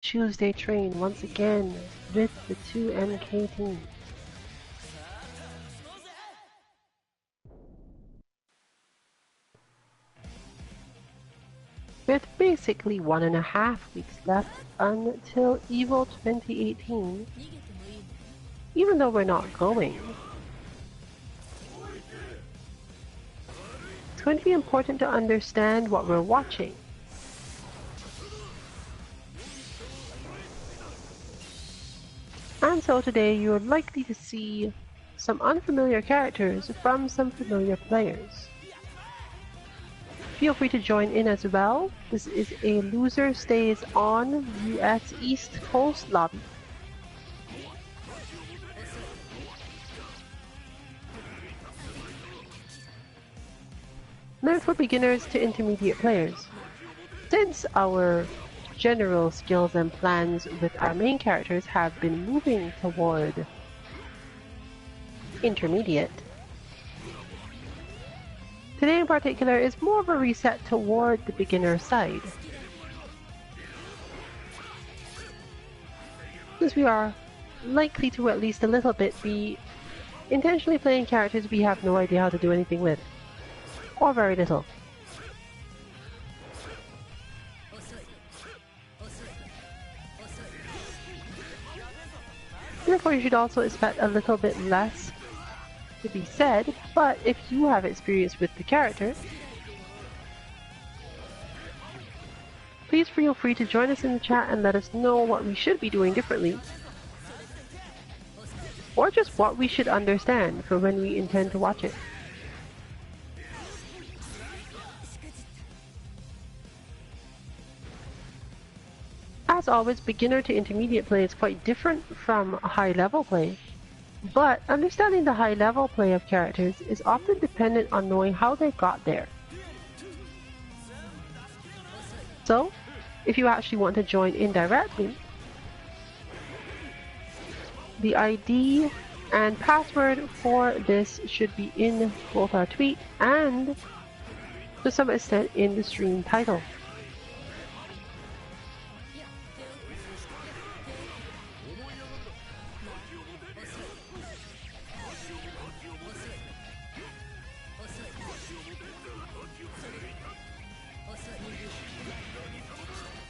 Tuesday train once again with the 2MK team. With basically 1.5 weeks left until EVO 2018, even though we're not going, it's going to be important to understand what we're watching. And so today you're likely to see some unfamiliar characters from some familiar players. Feel free to join in as well. This is a loser stays on US East Coast lobby. Meant for beginners to intermediate players. Since our general skills and plans with our main characters have been moving toward intermediate, today in particular is more of a reset toward the beginner side. Since we are likely to at least a little bit be intentionally playing characters we have no idea how to do anything with, or very little. Therefore, you should also expect a little bit less to be said, but if you have experience with the character, please feel free to join us in the chat and let us know what we should be doing differently, or just what we should understand for when we intend to watch it. As always, beginner to intermediate play is quite different from high level play, but understanding the high level play of characters is often dependent on knowing how they got there. So, if you actually want to join in directly, the ID and password for this should be in both our tweet and, to some extent, in the stream title.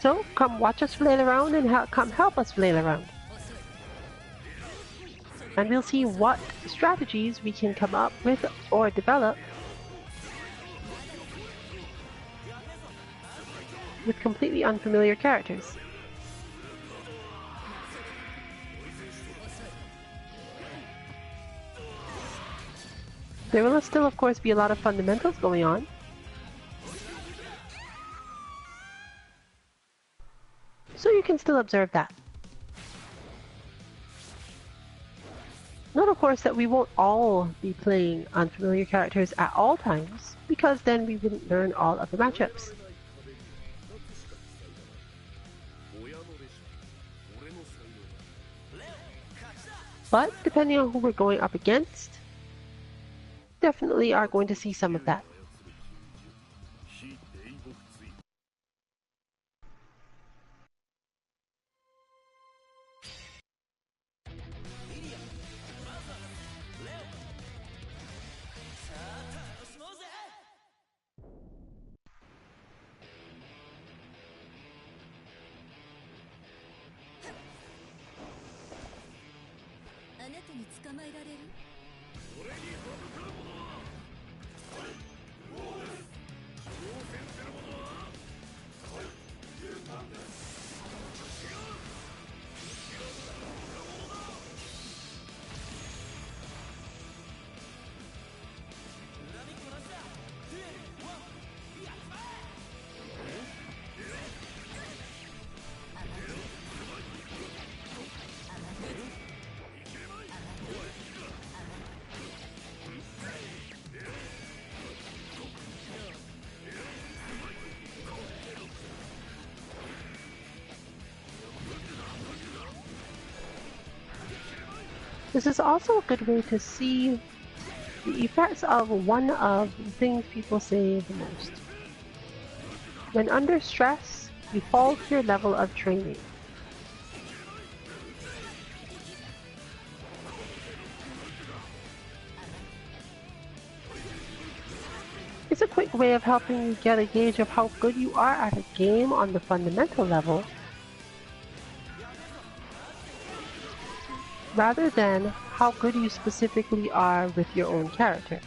So, come watch us flail around and come help us flail around. And we'll see what strategies we can come up with or develop with completely unfamiliar characters. There will still, of course, be a lot of fundamentals going on. So you can still observe that. Note, of course, that we won't all be playing unfamiliar characters at all times, because then we wouldn't learn all of the matchups. But, depending on who we're going up against, definitely are going to see some of that. This is also a good way to see the effects of one of the things people say the most. When under stress, you fall to your level of training. Here's a quick way of helping you get a gauge of how good you are at a game on the fundamental level, rather than how good you specifically are with your own character.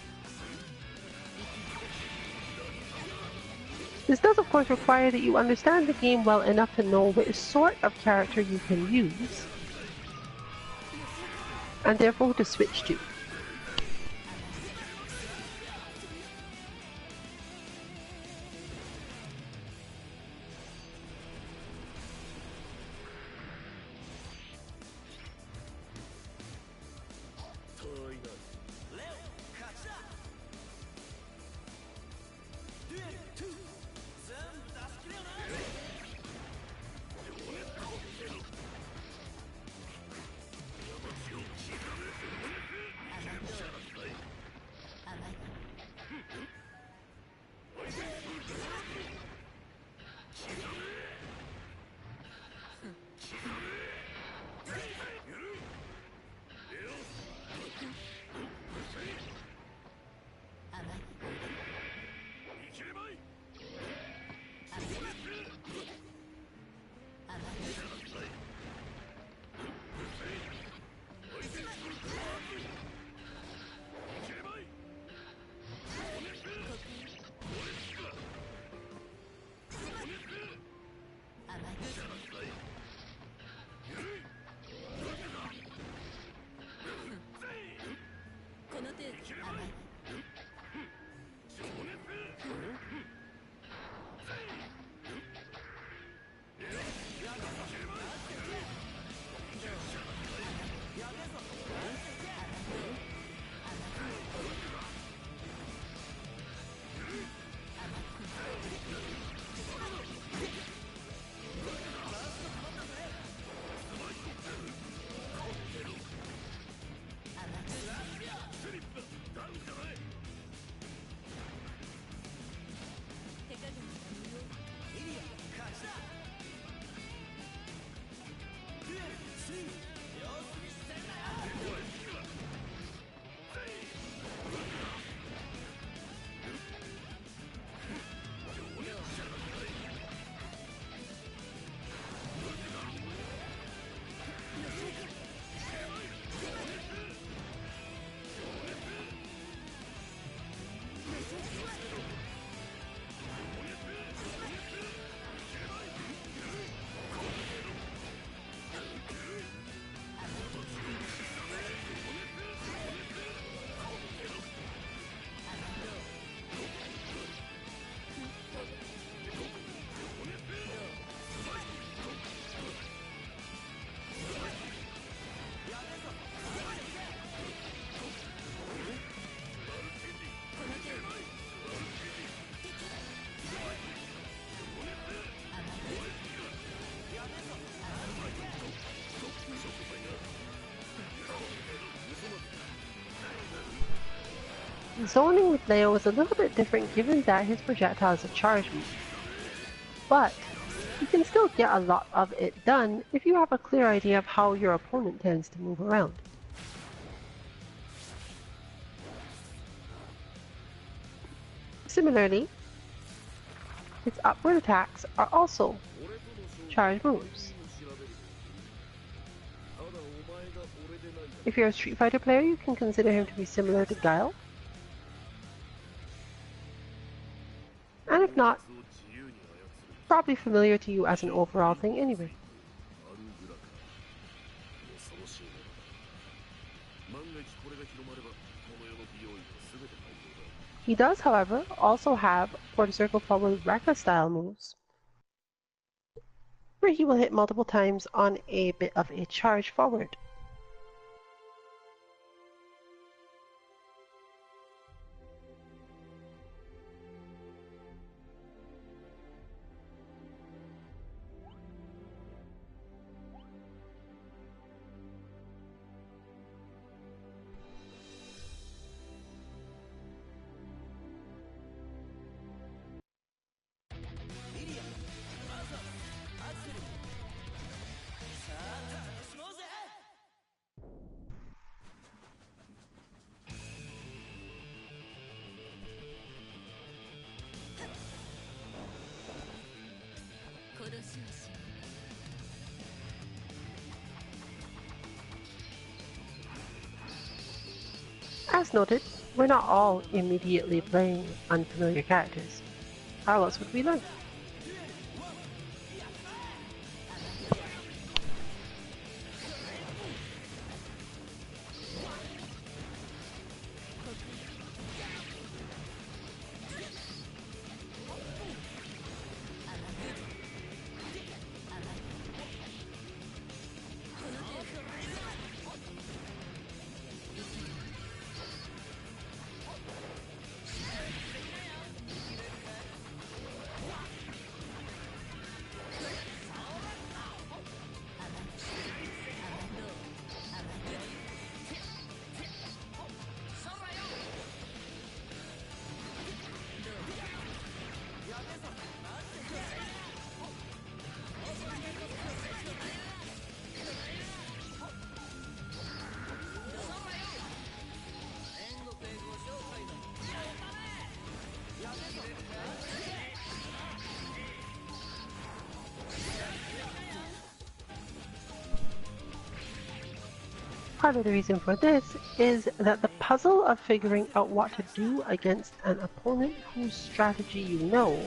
This does of course require that you understand the game well enough to know which sort of character you can use, and therefore who to switch to. Zoning with Leo is a little bit different given that his projectile is a charge move, but you can still get a lot of it done if you have a clear idea of how your opponent tends to move around. Similarly, its upward attacks are also charge moves. If you're a Street Fighter player, you can consider him to be similar to Guile. And if not, probably familiar to you as an overall thing anyway. He does, however, also have quarter circle forward Rekka style moves, where he will hit multiple times on a bit of a charge forward. As noted, we're not all immediately playing unfamiliar characters. How else would we learn? Part of the reason for this is that the puzzle of figuring out what to do against an opponent whose strategy you know,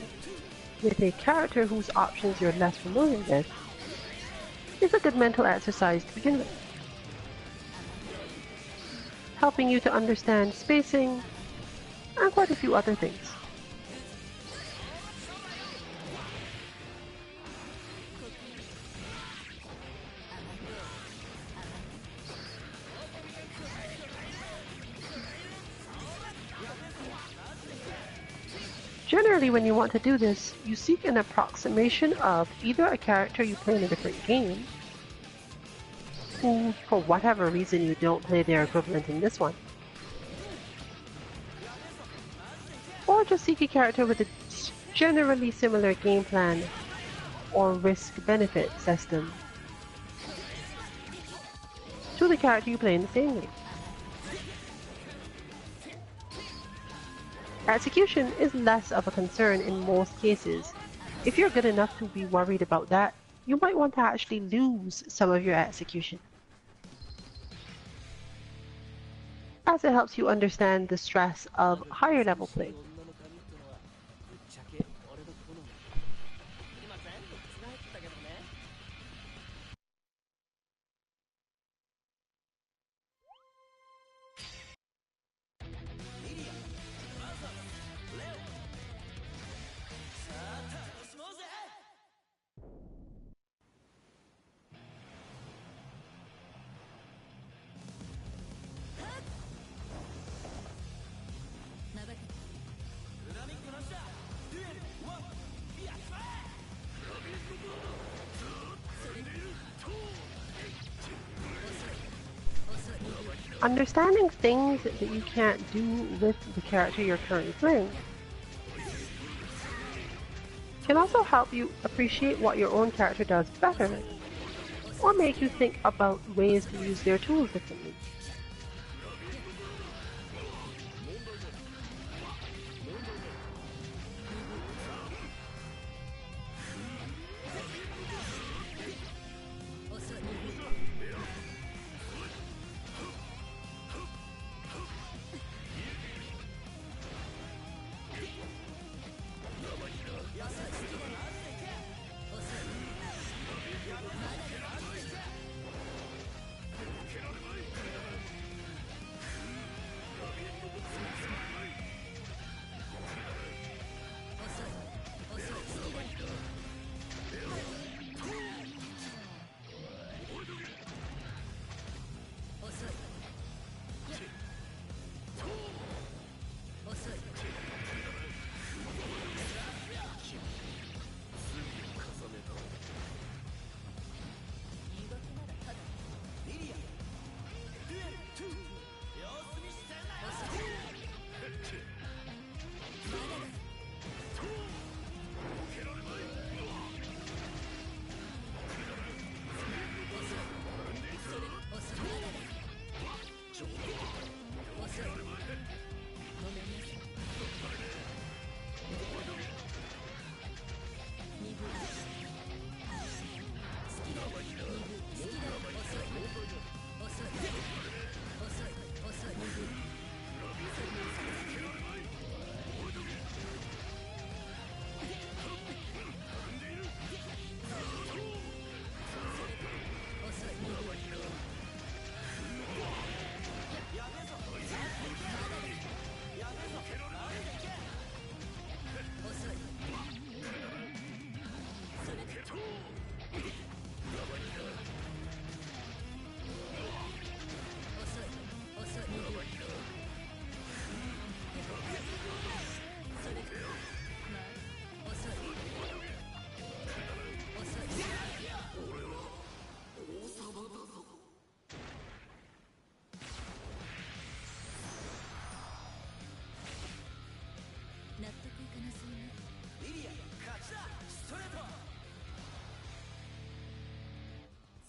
with a character whose options you're less familiar with, is a good mental exercise to begin with, helping you to understand spacing and quite a few other things. Generally, when you want to do this, you seek an approximation of either a character you play in a different game, who, for whatever reason, you don't play their equivalent in this one, or just seek a character with a generally similar game plan or risk-benefit system to the character you play in the same game. Execution is less of a concern in most cases. If you're good enough to be worried about that, you might want to actually lose some of your execution, as it helps you understand the stress of higher level play. Understanding things that you can't do with the character you're currently playing can also help you appreciate what your own character does better, or make you think about ways to use their tools differently.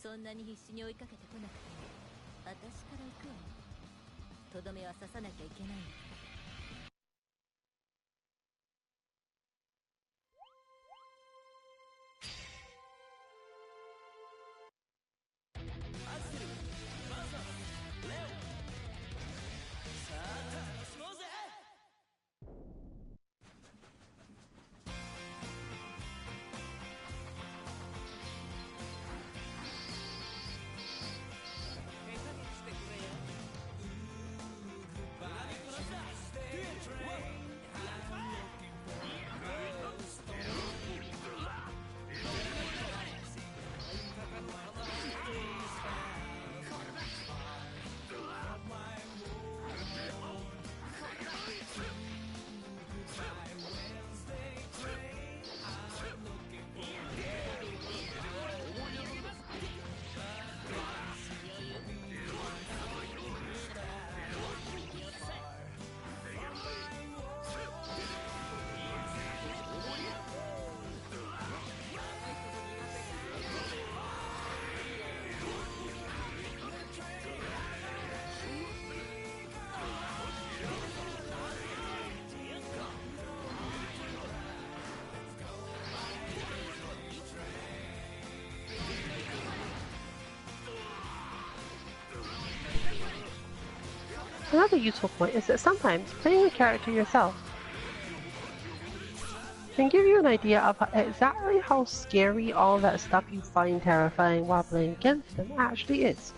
そんなに必死に追いかけてこなくても私から行くわ。とどめは刺さなきゃいけないんだ。Another useful point is that sometimes playing a character yourself can give you an idea of exactly how scary all that stuff you find terrifying while playing against them actually is.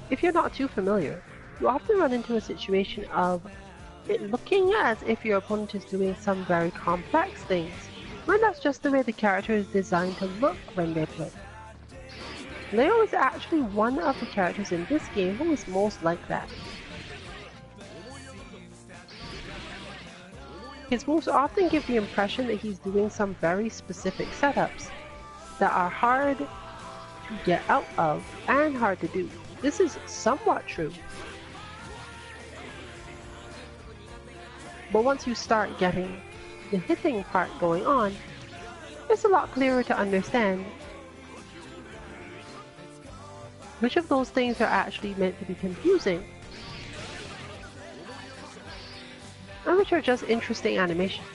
If you're not too familiar, you often run into a situation of it looking as if your opponent is doing some very complex things, when that's just the way the character is designed to look when they play. Leo is actually one of the characters in this game who is most like that. His moves often give the impression that he's doing some very specific setups that are hard to get out of and hard to do. This is somewhat true. But once you start getting the hitting part going on, it's a lot clearer to understand which of those things are actually meant to be confusing and which are just interesting animations.100%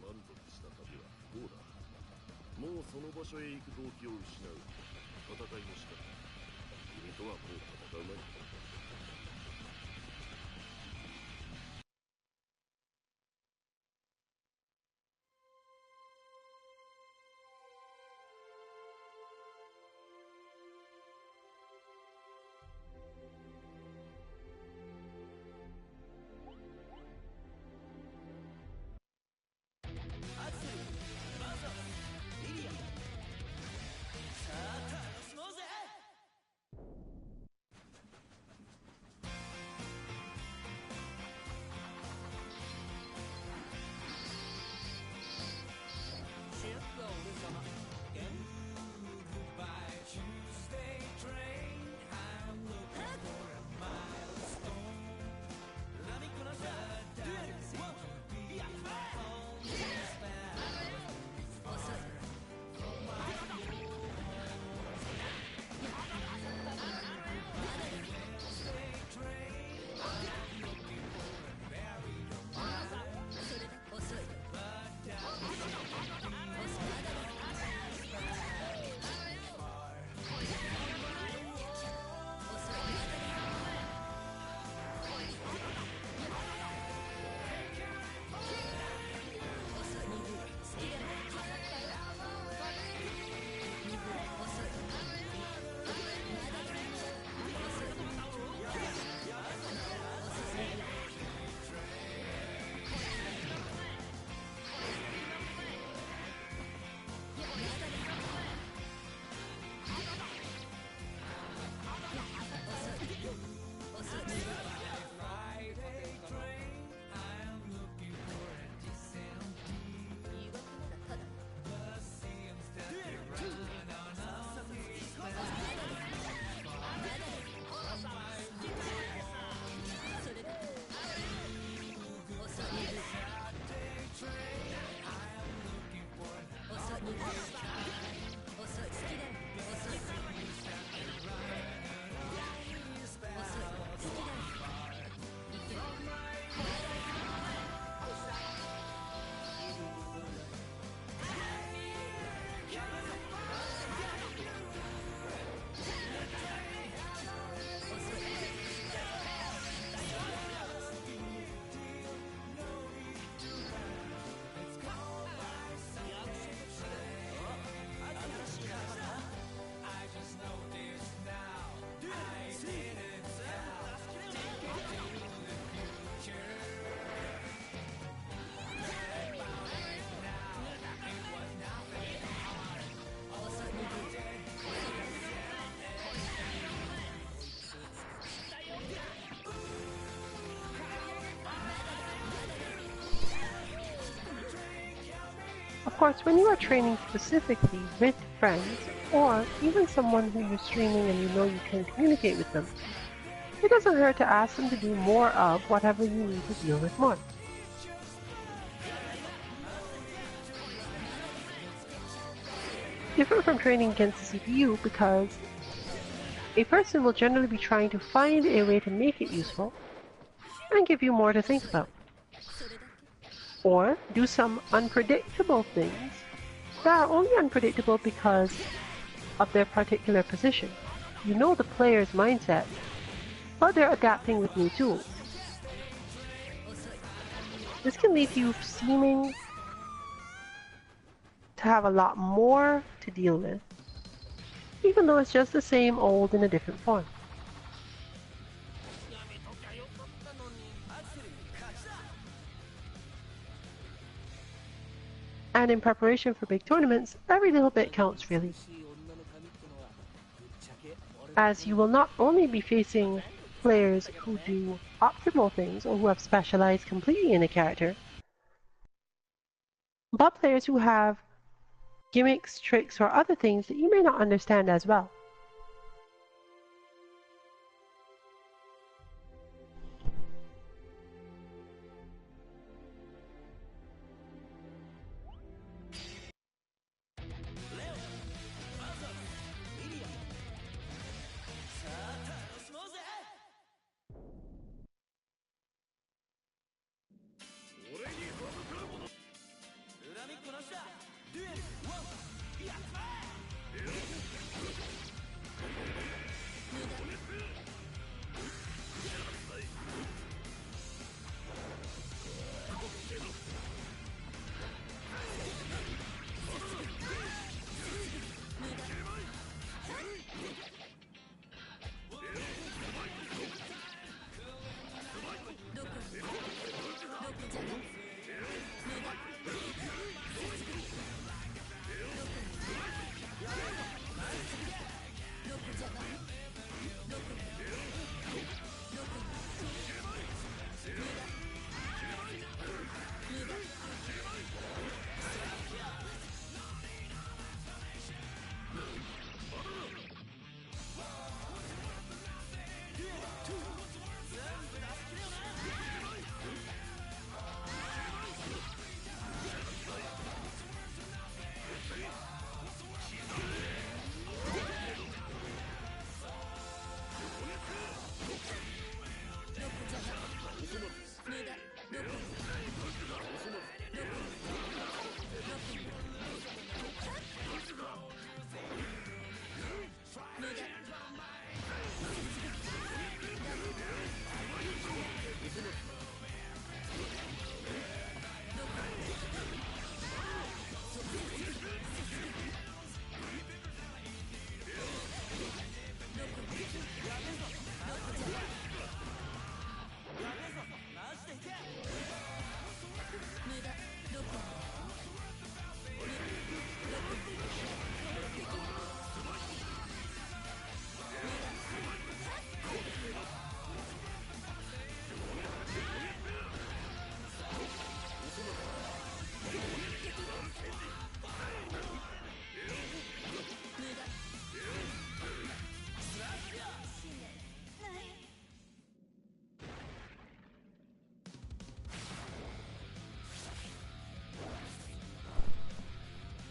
満足した旅は不幸だ。もうその場所へ行く動機を失う。戦いの仕方。course, when you are training specifically with friends, or even someone who you're streaming and you know you can communicate with them, it doesn't hurt to ask them to do more of whatever you need to deal with more. Different from training against the CPU because a person will generally be trying to find a way to make it useful and give you more to think about. Or do some unpredictable things that are only unpredictable because of their particular position. You know the player's mindset, but they're adapting with new tools. This can leave you seeming to have a lot more to deal with, even though it's just the same old in a different form. And in preparation for big tournaments, every little bit counts really, as you will not only be facing players who do optimal things or who have specialized completely in a character, but players who have gimmicks, tricks, or other things that you may not understand as well.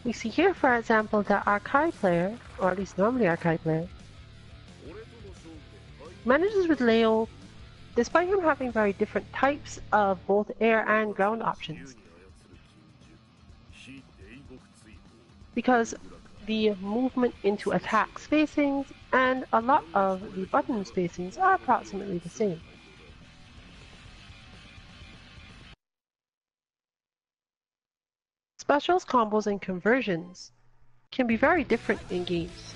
We see here, for example, that Archive player, or at least normally Archive player, manages with Leo despite him having very different types of both air and ground options. Because the movement into attack spacings and a lot of the button spacings are approximately the same. Specials, combos, and conversions can be very different in games.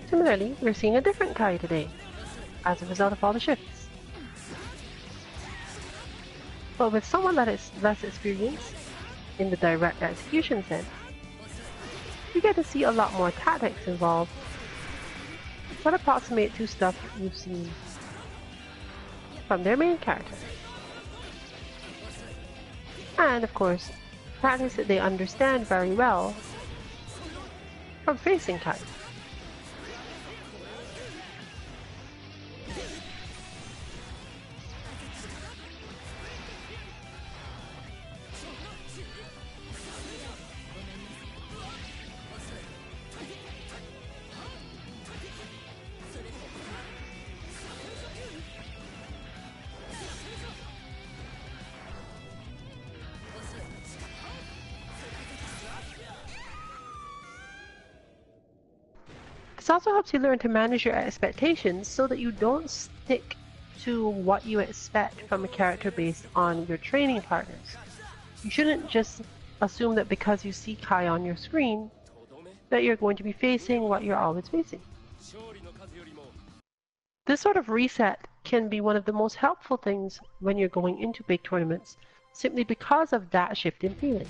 Similarly, we're seeing a different Kai today, as a result of all the shifts. But with someone that is less experienced in the direct execution sense, you get to see a lot more tactics involved that approximate to stuff you've seen from their main character. And of course, tactics that they understand very well from facing Kai. This also helps you learn to manage your expectations so that you don't stick to what you expect from a character based on your training partners. You shouldn't just assume that because you see Kai on your screen that you're going to be facing what you're always facing. This sort of reset can be one of the most helpful things when you're going into big tournaments, simply because of that shift in feeling.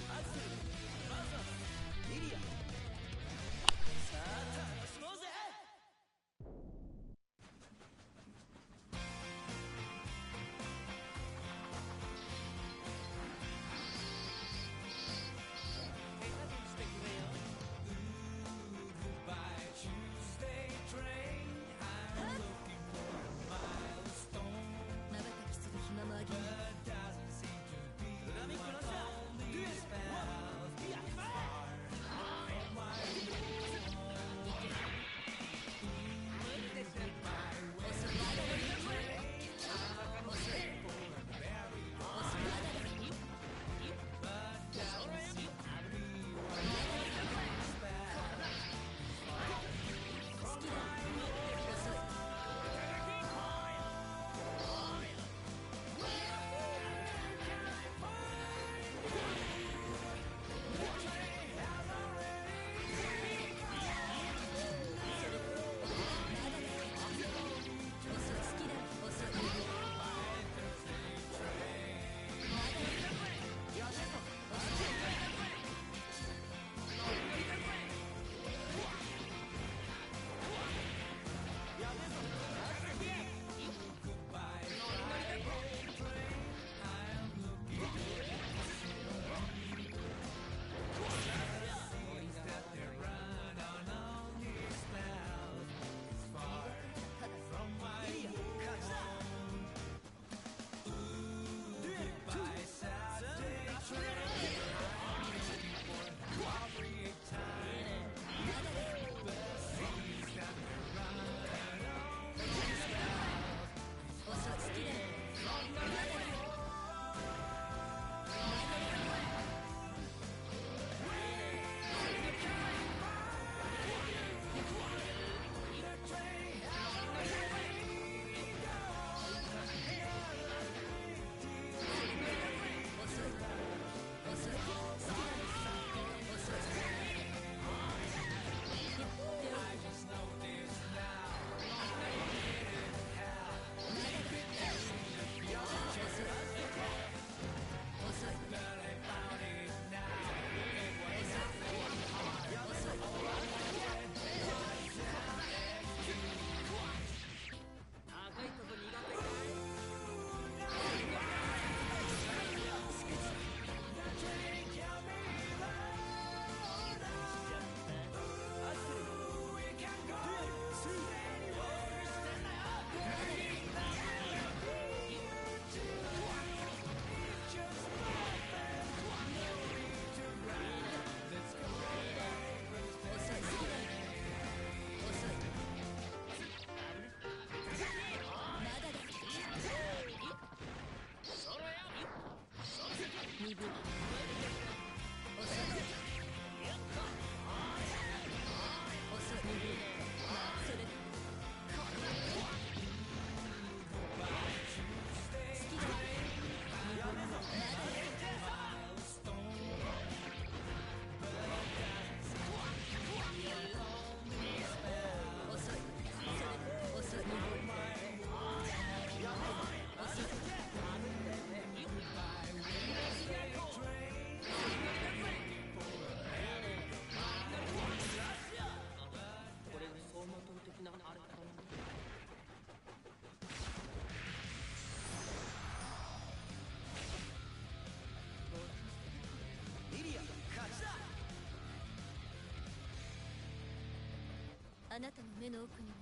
あなたの目の奥にも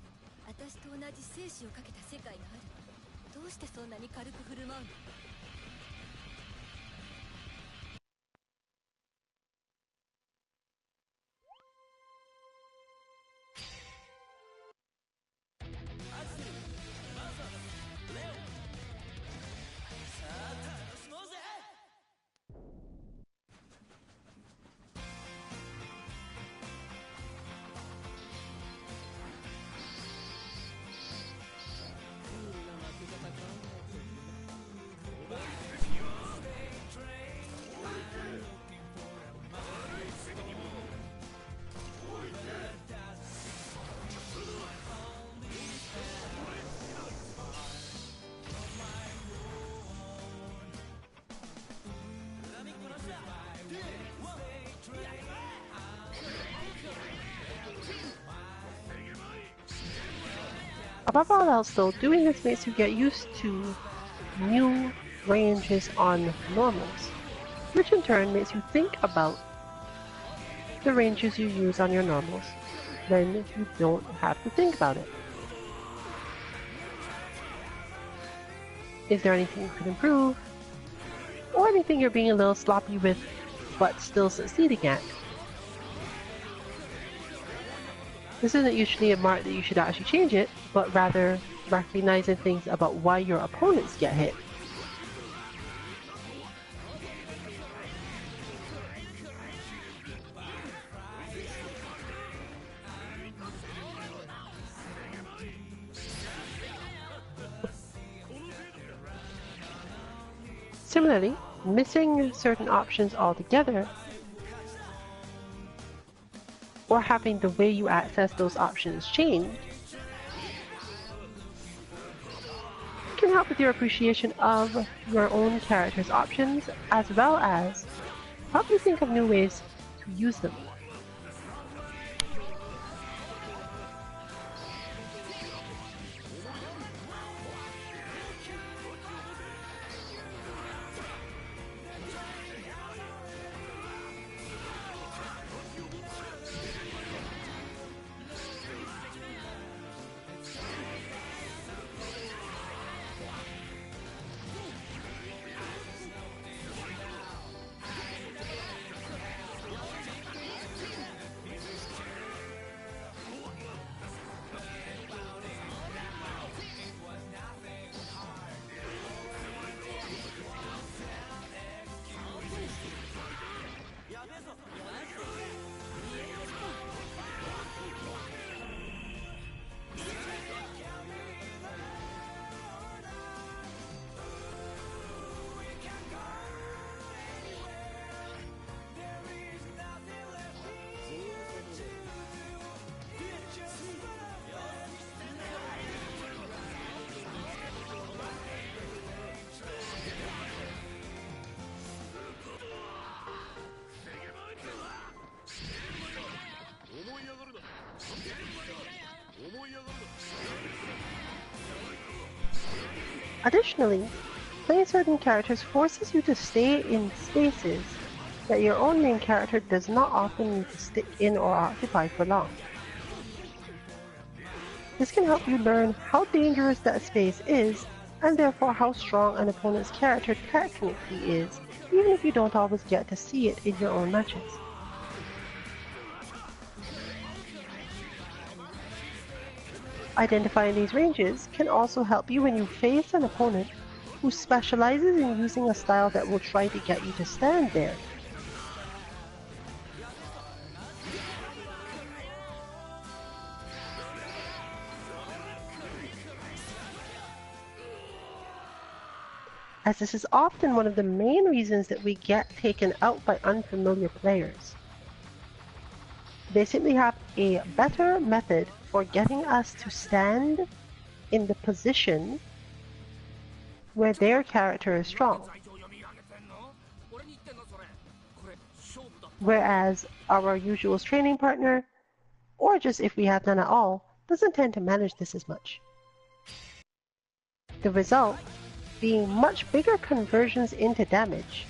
私と同じ生死をかけた世界がある。どうしてそんなに軽く振る舞うの？Above all else though, doing this makes you get used to new ranges on normals, which in turn makes you think about the ranges you use on your normals. Then you don't have to think about it. Is there anything you could improve? Or anything you're being a little sloppy with, but still succeeding at? This isn't usually a mark that you should actually change it, but rather recognizing things about why your opponents get hit. Similarly, missing certain options altogether, or having the way you access those options changed, can help with your appreciation of your own character's options, as well as help you think of new ways to use them. Additionally, playing certain characters forces you to stay in spaces that your own main character does not often need to stick in or occupy for long. This can help you learn how dangerous that space is, and therefore how strong an opponent's character technically is, even if you don't always get to see it in your own matches. Identifying these ranges can also help you when you face an opponent who specializes in using a style that will try to get you to stand there. As this is often one of the main reasons that we get taken out by unfamiliar players. They simply have a better method for getting us to stand in the position where their character is strong. Whereas our usual training partner, or just if we have none at all, doesn't tend to manage this as much. The result being much bigger conversions into damage,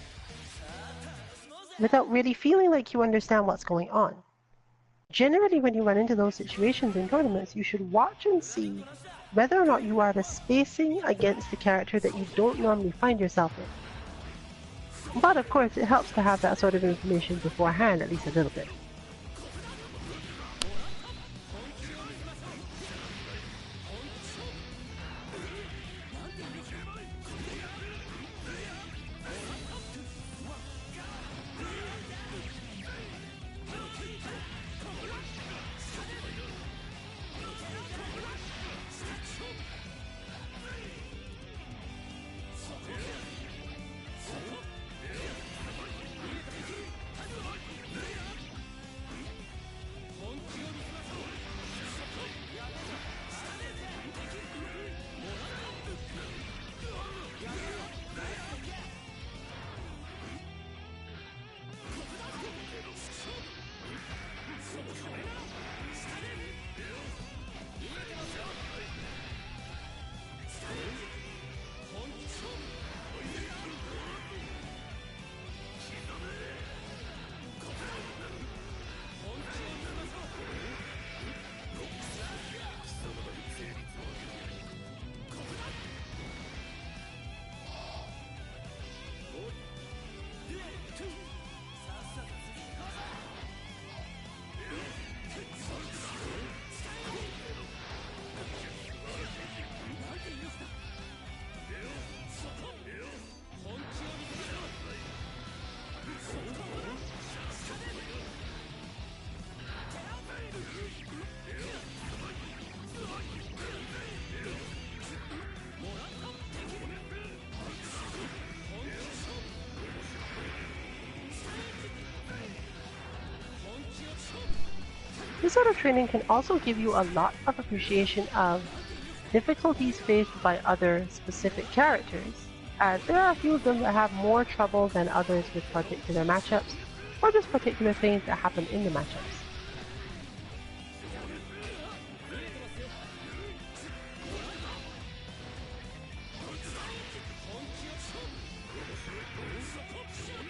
without really feeling like you understand what's going on. Generally, when you run into those situations in tournaments, you should watch and see whether or not you are the spacing against the character that you don't normally find yourself in. But of course, it helps to have that sort of information beforehand, at least a little bit. This sort of training can also give you a lot of appreciation of difficulties faced by other specific characters, as there are a few of them that have more trouble than others with particular matchups, or just particular things that happen in the matchups.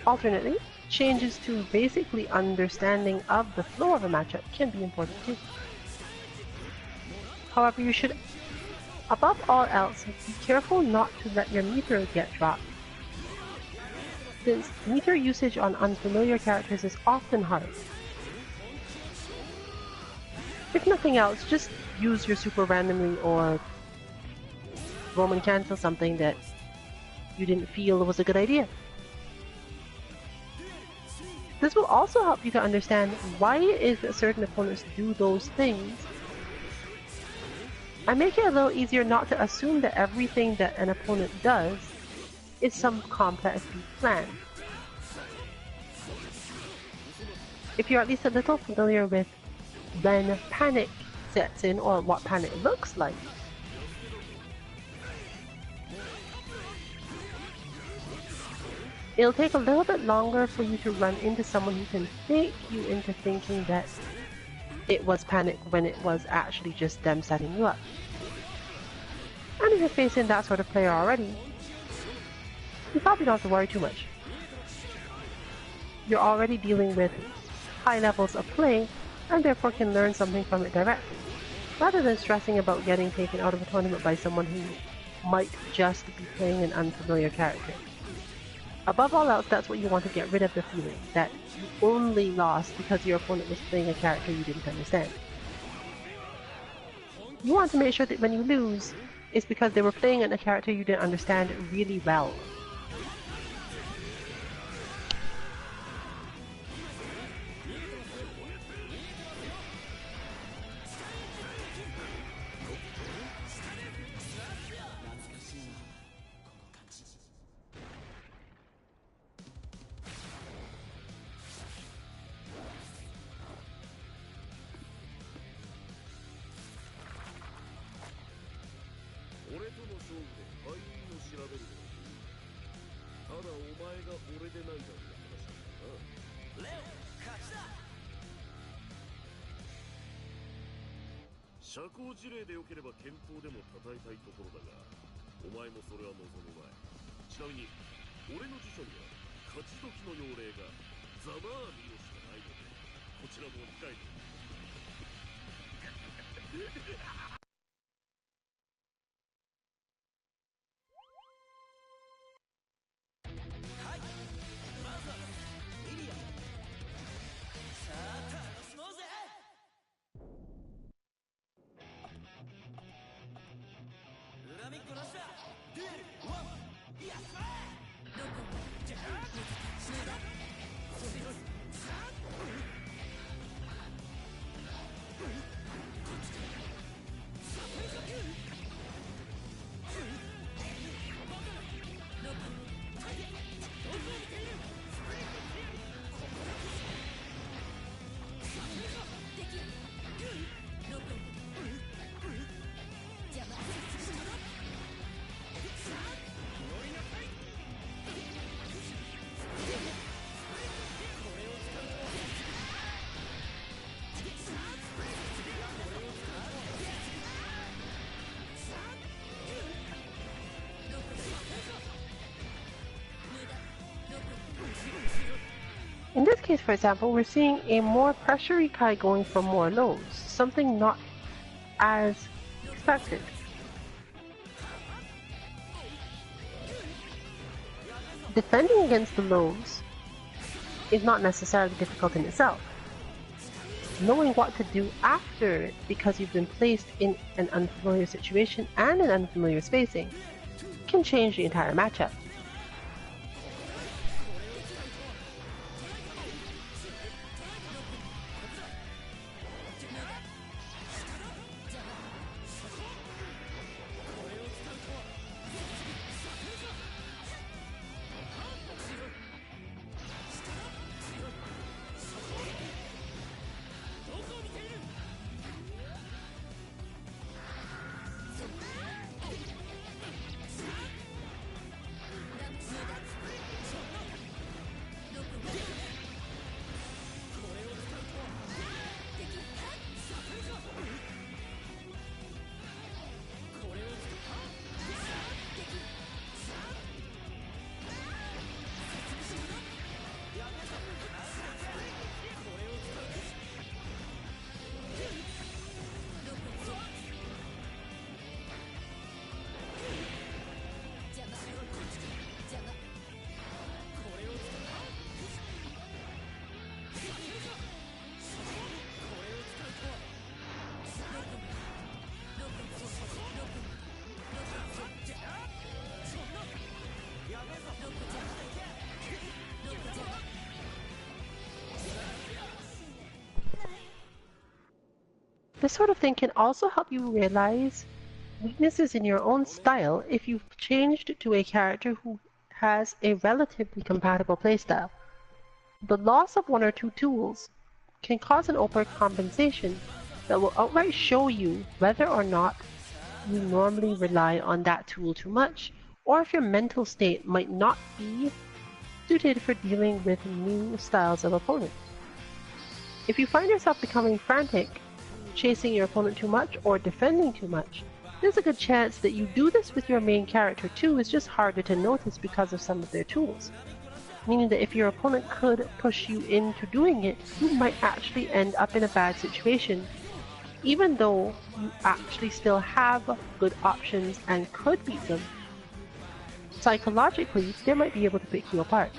Alternately, changes to basically understanding of the flow of a matchup can be important too. However, you should, above all else, be careful not to let your meter get dropped, since meter usage on unfamiliar characters is often hard. If nothing else, just use your super randomly or Roman cancel something that you didn't feel was a good idea. This will also help you to understand why it is that certain opponents do those things, and make it a little easier not to assume that everything that an opponent does is some complex plan. If you're at least a little familiar with when panic sets in or what panic looks like, it'll take a little bit longer for you to run into someone who can fake you into thinking that it was panic when it was actually just them setting you up. And if you're facing that sort of player already, you probably don't have to worry too much. You're already dealing with high levels of play, and therefore can learn something from it directly, rather than stressing about getting taken out of a tournament by someone who might just be playing an unfamiliar character. Above all else, that's what you want to get rid of, the feeling that you only lost because your opponent was playing a character you didn't understand. You want to make sure that when you lose, it's because they were playing a character you didn't understand really well.社交辞令でよければ検討でも叩いたいところだが、お前もそれは望むまい。ちなみに俺の辞書には勝ち時の用例がざまあみろしかないので、こちらも控えて。case, for example, we're seeing a more pressure Ikai going for more lows, something not as expected. Defending against the lows is not necessarily difficult in itself. Knowing what to do after it because you've been placed in an unfamiliar situation and an unfamiliar spacing can change the entire matchup. This sort of thing can also help you realize weaknesses in your own style if you've changed to a character who has a relatively compatible playstyle. The loss of one or two tools can cause an overcompensation that will outright show you whether or not you normally rely on that tool too much, or if your mental state might not be suited for dealing with new styles of opponents. If you find yourself becoming frantic, chasing your opponent too much, or defending too much, there's a good chance that you do this with your main character too. It's just harder to notice because of some of their tools. Meaning that if your opponent could push you into doing it, you might actually end up in a bad situation, even though you actually still have good options and could beat them. Psychologically, they might be able to pick you apart.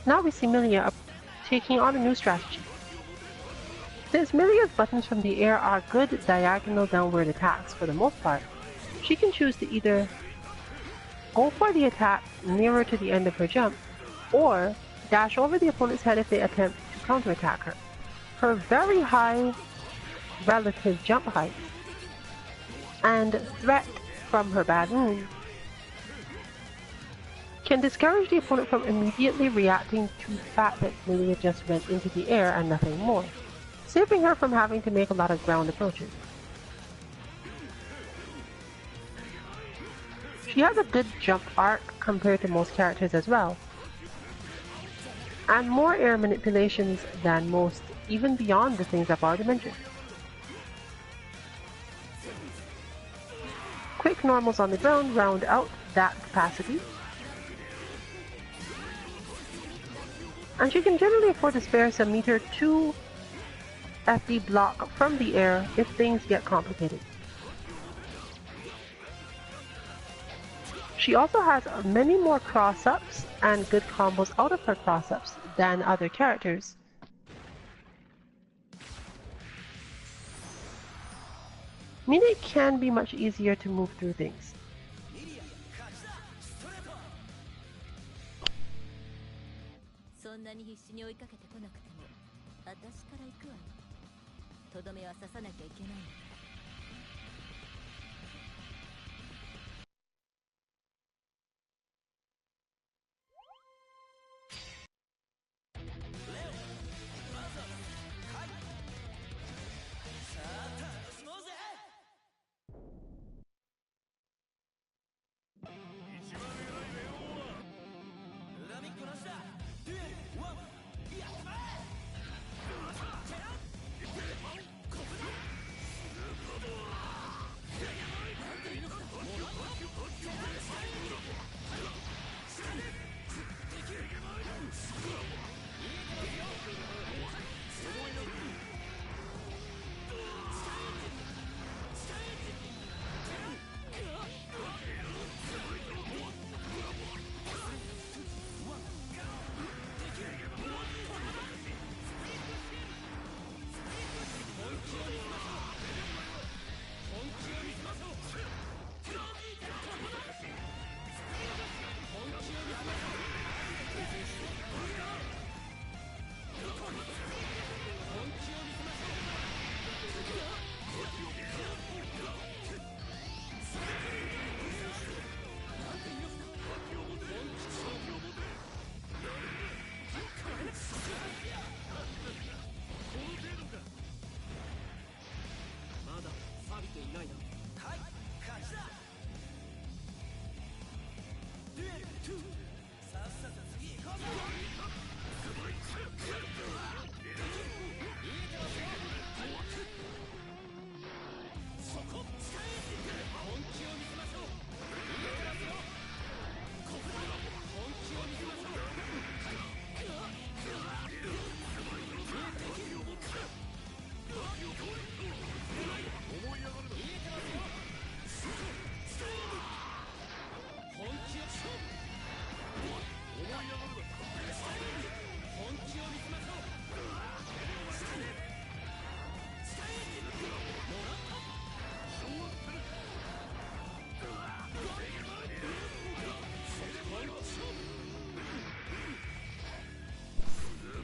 Now we see Milia taking on a new strategy. Since Milia's buttons from the air are good diagonal downward attacks for the most part, she can choose to either go for the attack nearer to the end of her jump, or dash over the opponent's head if they attempt to counterattack her. Her very high relative jump height and threat from her bad moon can discourage the opponent from immediately reacting to the fact that Milia just went into the air and nothing more, saving her from having to make a lot of ground approaches. She has a good jump arc compared to most characters as well, and more air manipulations than most, even beyond the things I've already mentioned. Quick normals on the ground round out that capacity, and she can generally afford to spare some meter 2 FD block from the air if things get complicated. She also has many more cross-ups and good combos out of her cross-ups than other characters. Meaning it can be much easier to move through things.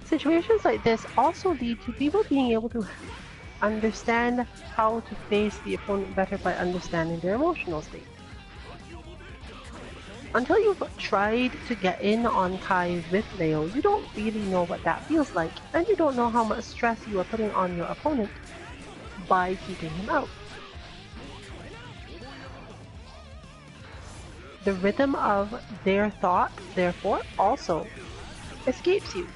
Situations like this also lead to people being able to understand how to face the opponent better by understanding their emotional state. Until you've tried to get in on ties with Leo, you don't really know what that feels like, and you don't know how much stress you are putting on your opponent by keeping him out. The rhythm of their thought, therefore, also escapes you.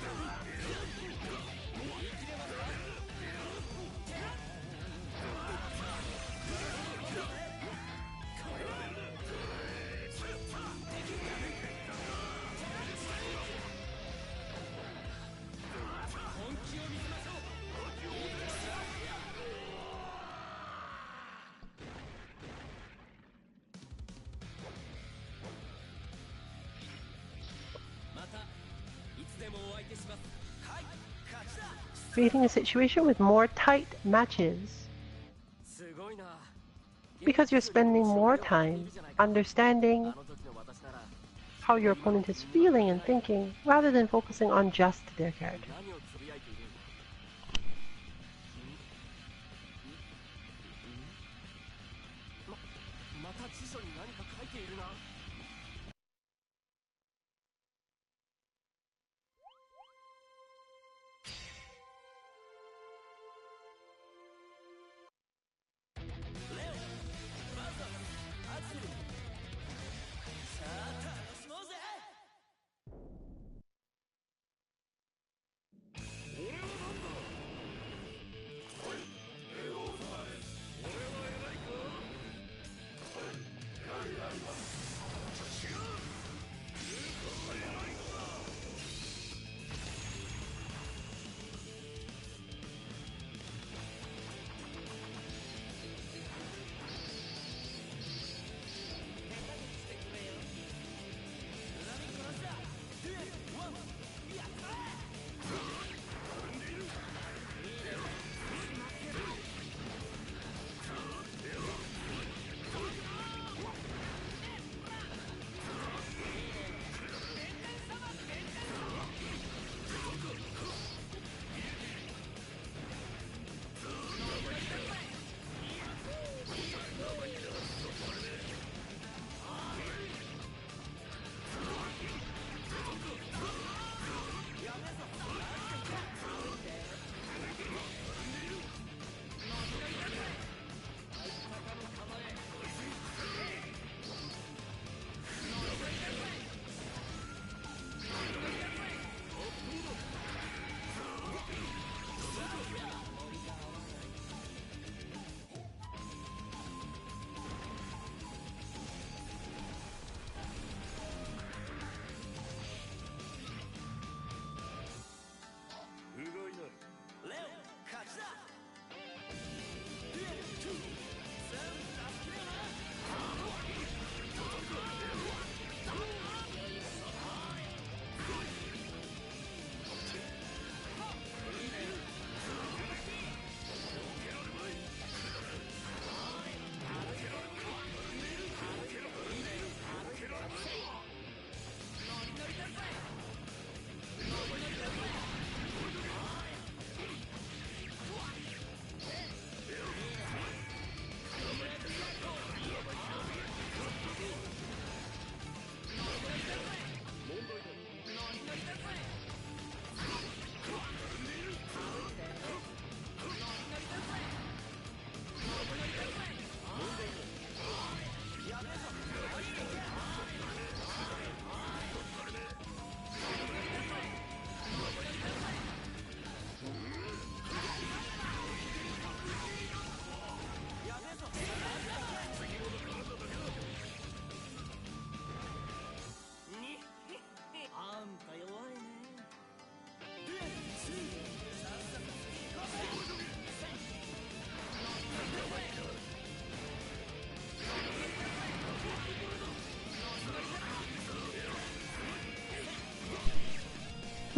Creating a situation with more tight matches. Because you're spending more time understanding how your opponent is feeling and thinking, rather than focusing on just their character.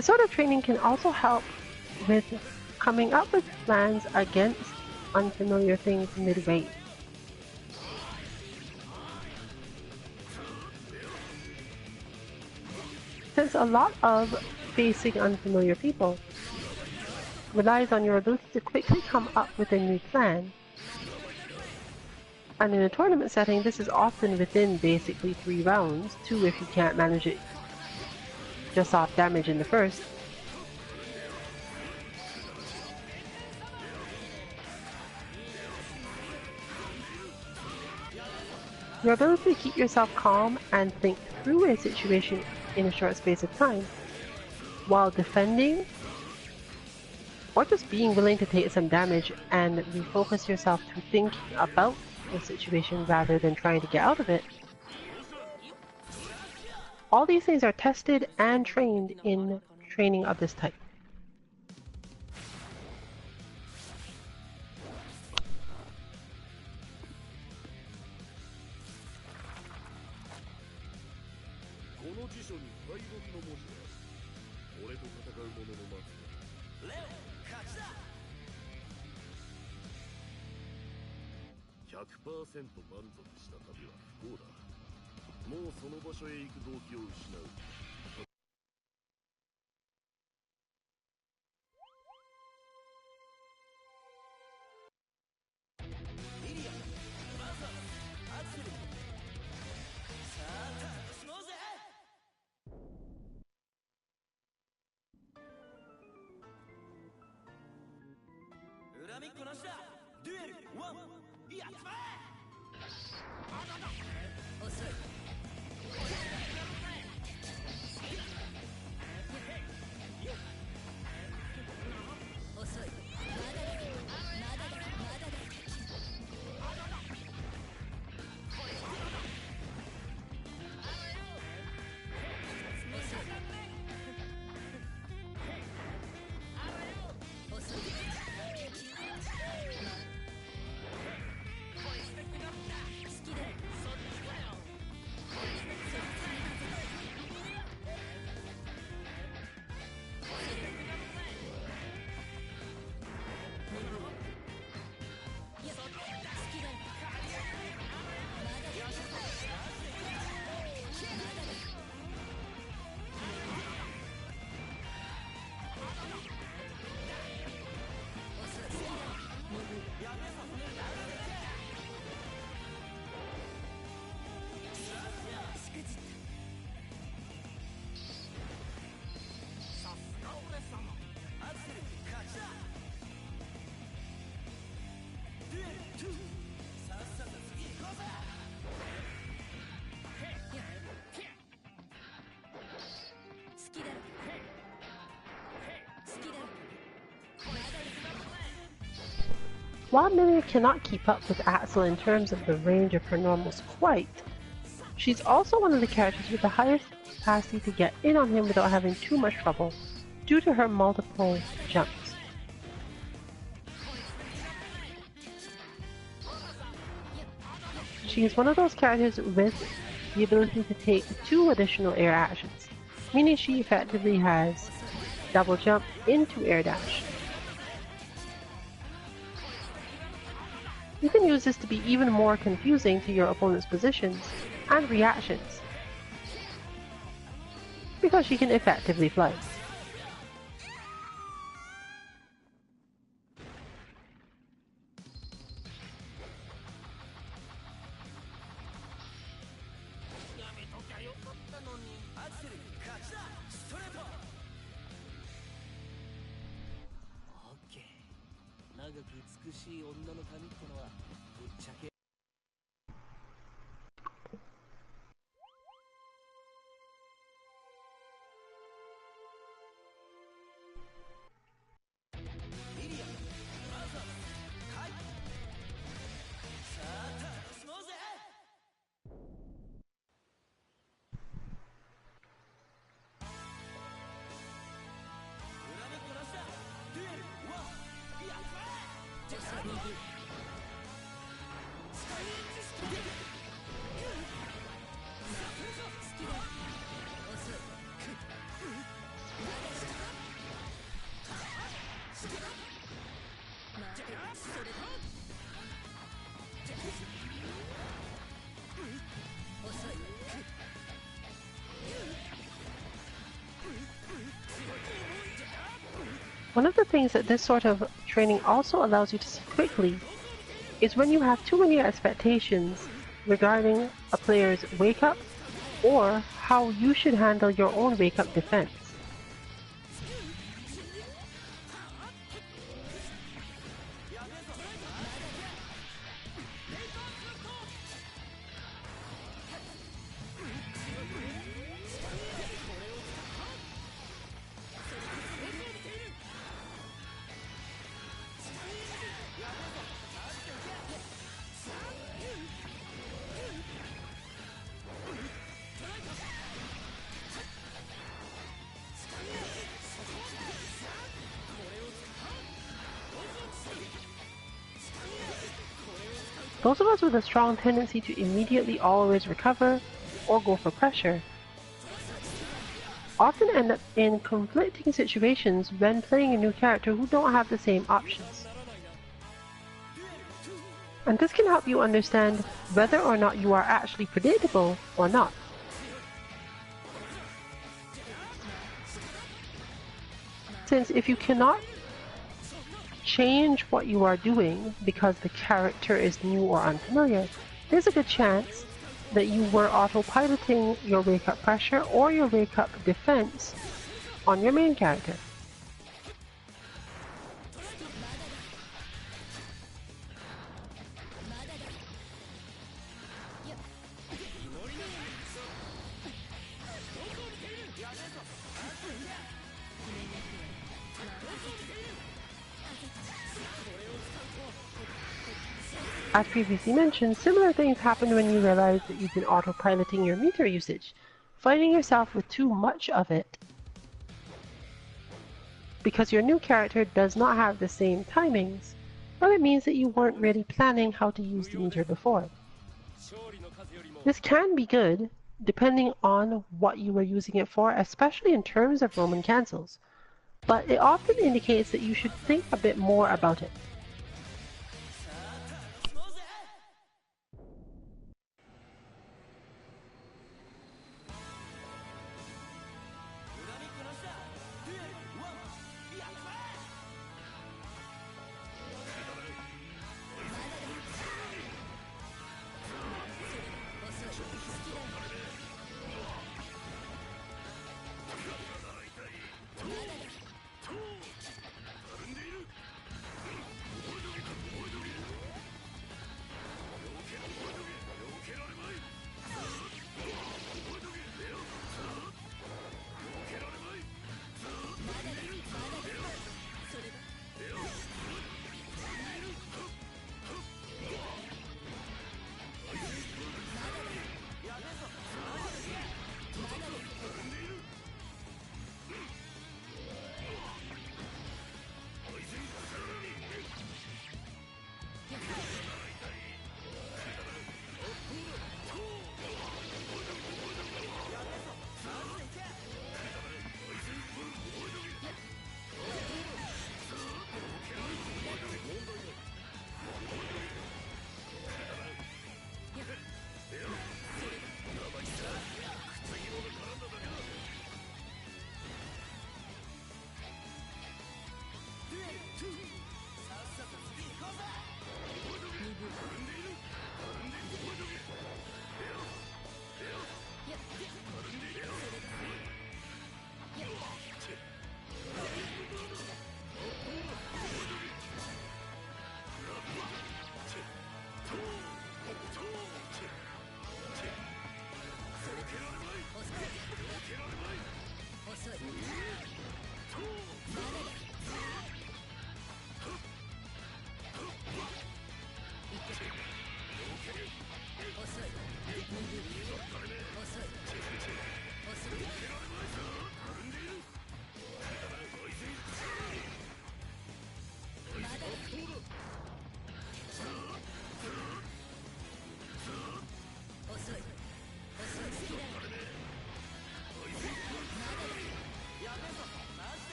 This sort of training can also help with coming up with plans against unfamiliar things midway. Since a lot of facing unfamiliar people relies on your ability to quickly come up with a new plan, and in a tournament setting this is often within basically 3 rounds, 2 if you can't manage it just off damage in the first. Your ability to keep yourself calm and think through a situation in a short space of time, while defending, or just being willing to take some damage and refocus yourself to thinking about the situation rather than trying to get out of it. All these things are tested and trained in training of this type. 100% 満足した旅は不幸だ。もうその場所へ行く動機を失う。リリア、まずはアクセル。さあ楽しもうぜ。恨みっこなしだ。デュエル1、やっちまえ。遅い。遅い。まだだ。While Miller cannot keep up with Axel in terms of the range of her normals quite, she's also one of the characters with the highest capacity to get in on him without having too much trouble, due to her multiple jumps. She is one of those characters with the ability to take 2 additional air actions, meaning she effectively has double jump into air dash. You can use this to be even more confusing to your opponent's positions and reactions, because she can effectively fly. One of the things that this sort of training also allows you to see quickly is when you have too many expectations regarding a player's wake-up or how you should handle your own wake-up defense. Those of us with a strong tendency to immediately always recover or go for pressure often end up in conflicting situations when playing a new character who don't have the same options. And this can help you understand whether or not you are actually predictable or not. Since if you cannot change what you are doing because the character is new or unfamiliar, there's a good chance that you were autopiloting your wake-up pressure or your wake-up defense on your main character. As previously mentioned, similar things happen when you realize that you've been autopiloting your meter usage, finding yourself with too much of it because your new character does not have the same timings. Well, it means that you weren't really planning how to use the meter before. This can be good, depending on what you were using it for, especially in terms of Roman cancels, but it often indicates that you should think a bit more about it.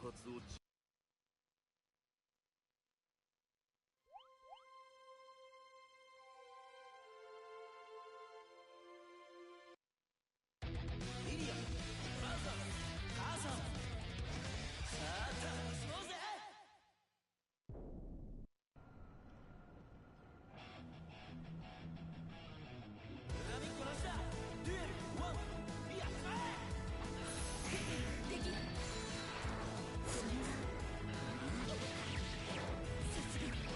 発をリリアマザー母さんさあ楽しもうぜ恨みっこなしだデュエルワンやっちまえ敵それはさすがにどこまでそれは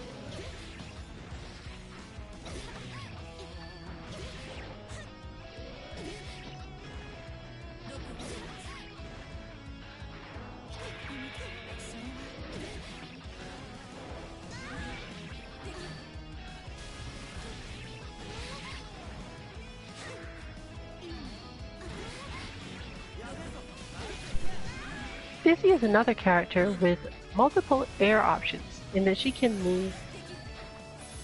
Busy is another character with multiple air options in that she can move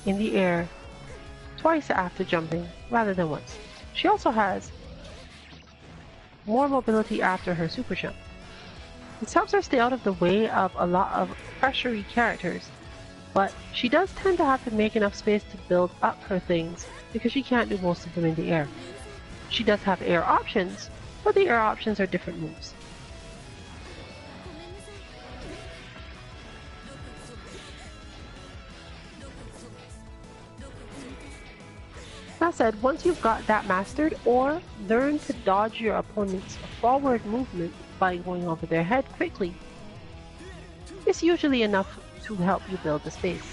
in the air twice after jumping rather than once. She also has more mobility after her super jump. This helps her stay out of the way of a lot of pressury characters, but she does tend to have to make enough space to build up her things because she can't do most of them in the air. She does have air options, but the air options are different moves. That said, once you've got that mastered, or learn to dodge your opponent's forward movement by going over their head quickly, it's usually enough to help you build the space.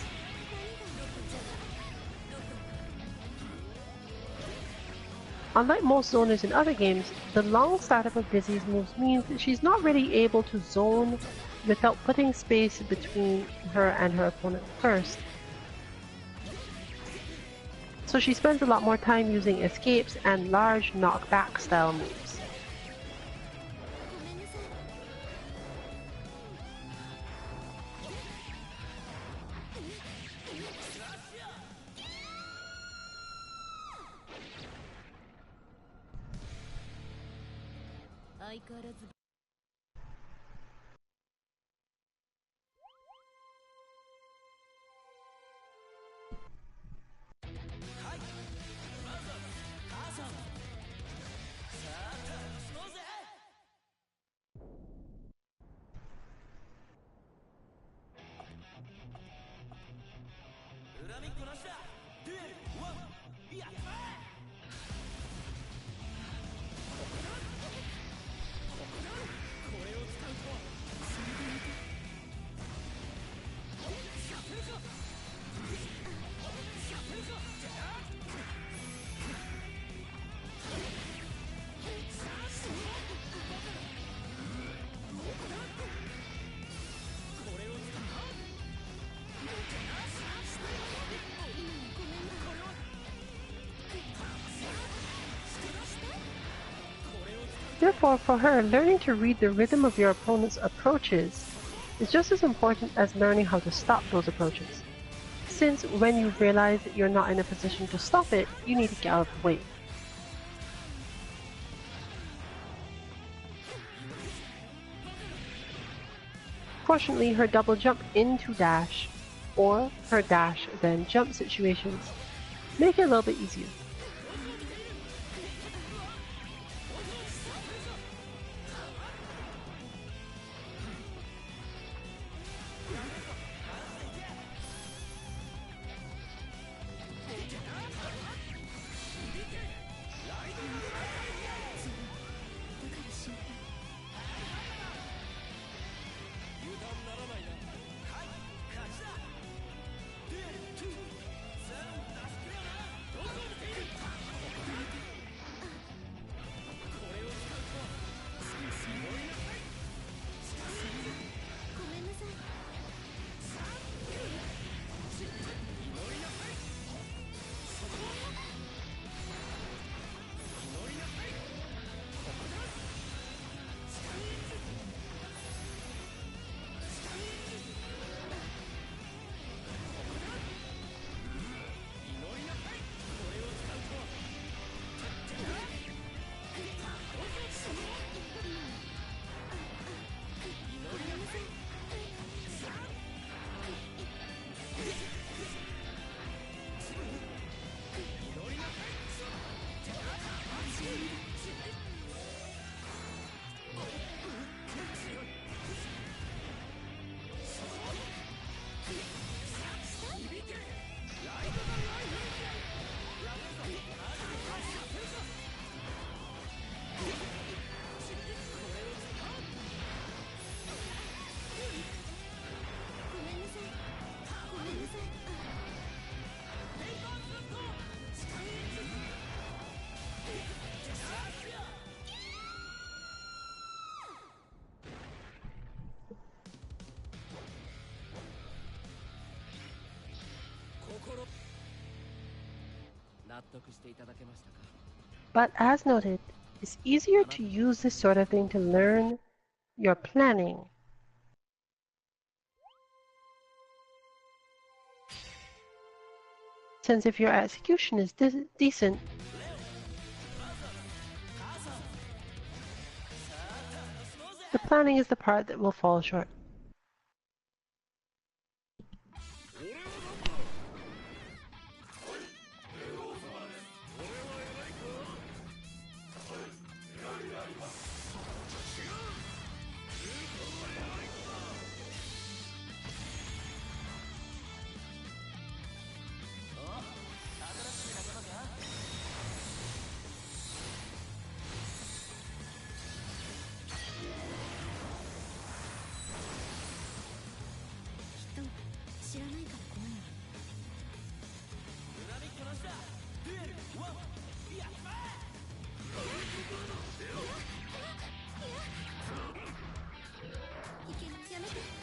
Unlike most zoners in other games, the long startup of Busy's moves means that she's not really able to zone without putting space between her and her opponent first. So she spends a lot more time using escapes and large knockback style moves. Therefore, for her, learning to read the rhythm of your opponent's approaches is just as important as learning how to stop those approaches, since when you realize that you're not in a position to stop it, you need to get out of the way. Fortunately, her double jump into dash, or her dash then jump situations, make it a little bit easier. 納得していただけましたか？ But as noted, it's easier to use this sort of thing to learn your planning. Since if your execution is decent, the planning is the part that will fall short. きっと知らないから怖いの。恨みっこなしだ。デュエルワンやっまいけやめて。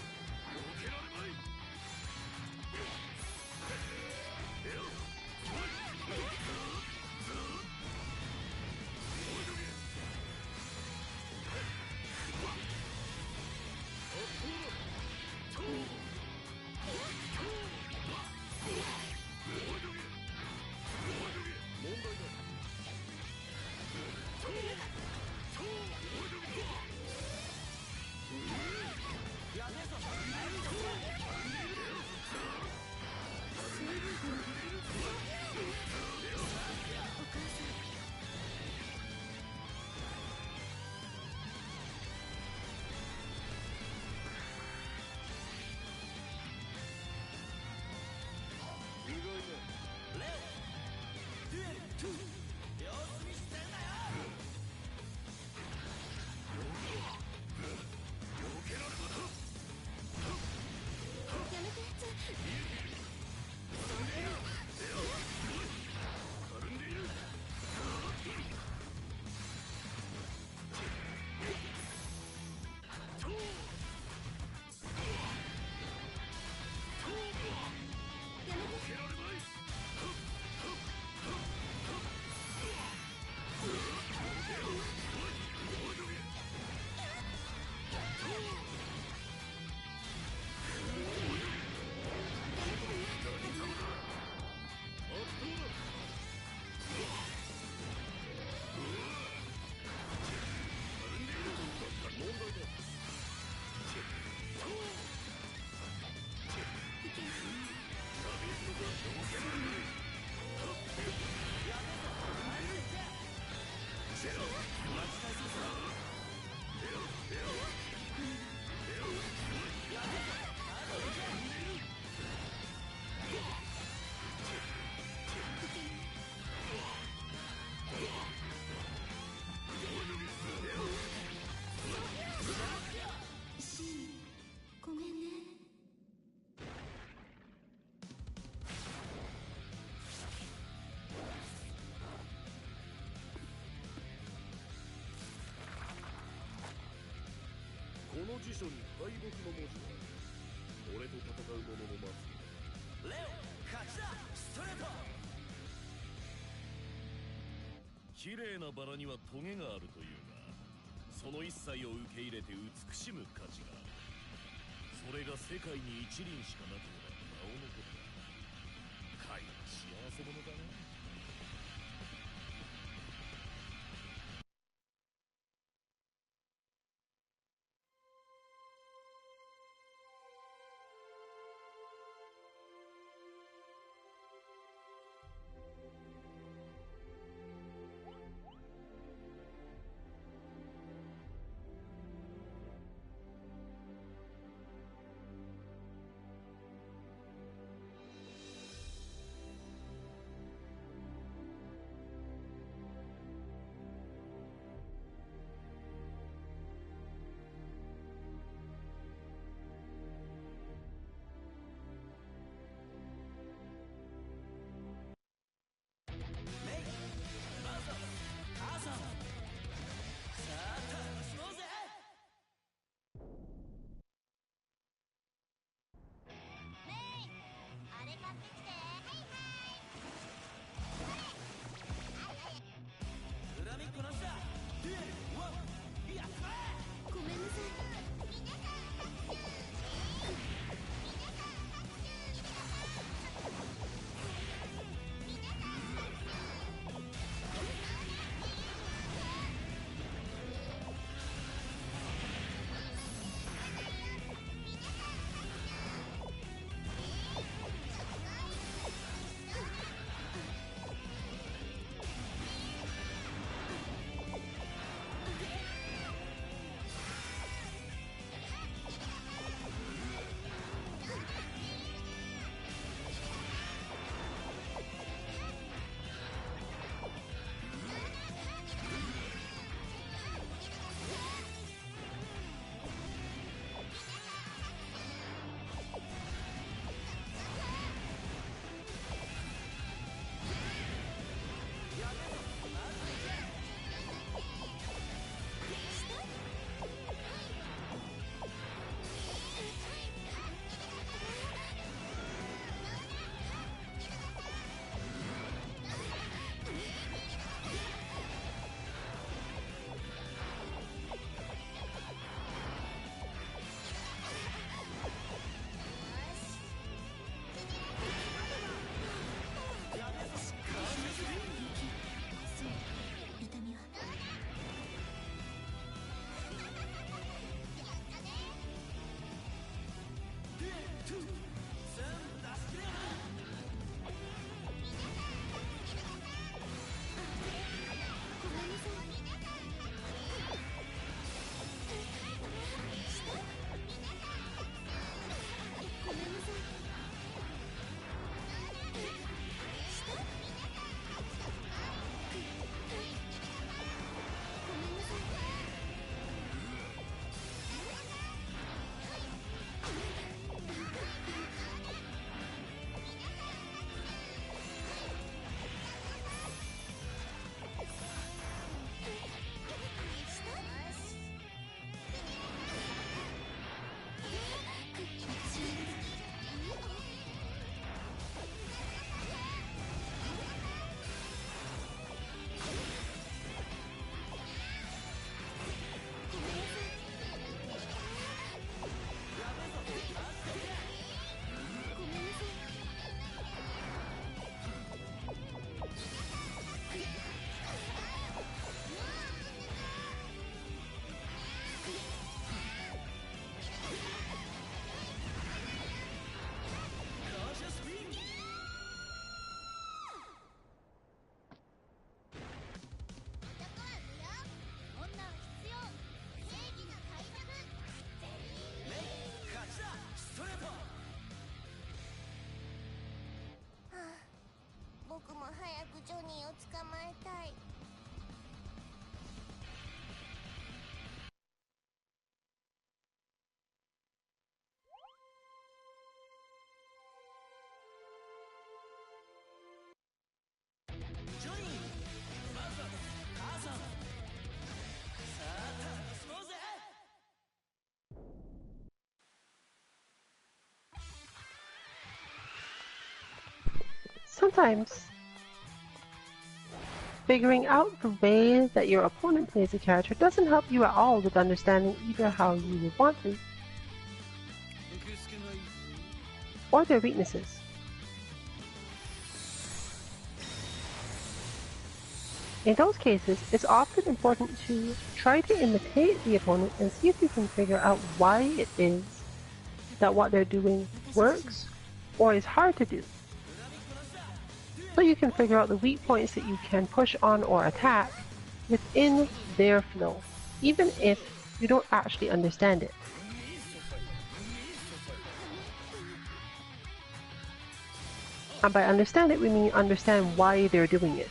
この辞書に敗北の文字がある。俺と戦う者の末尾。レオ勝ちだ。ストレート。綺麗なバラにはトゲがあるというが、その一切を受け入れて慈しむ価値がある。それが世界に一輪しかなければなおのことだ。かい幸せ者だな。Sometimes, figuring out the way that your opponent plays a character doesn't help you at all with understanding either how you would want to, or their weaknesses. In those cases, it's often important to try to imitate the opponent and see if you can figure out why it is that what they're doing works or is hard to do. So you can figure out the weak points that you can push on or attack within their flow, even if you don't actually understand it. And by understand it, we mean understand why they're doing it.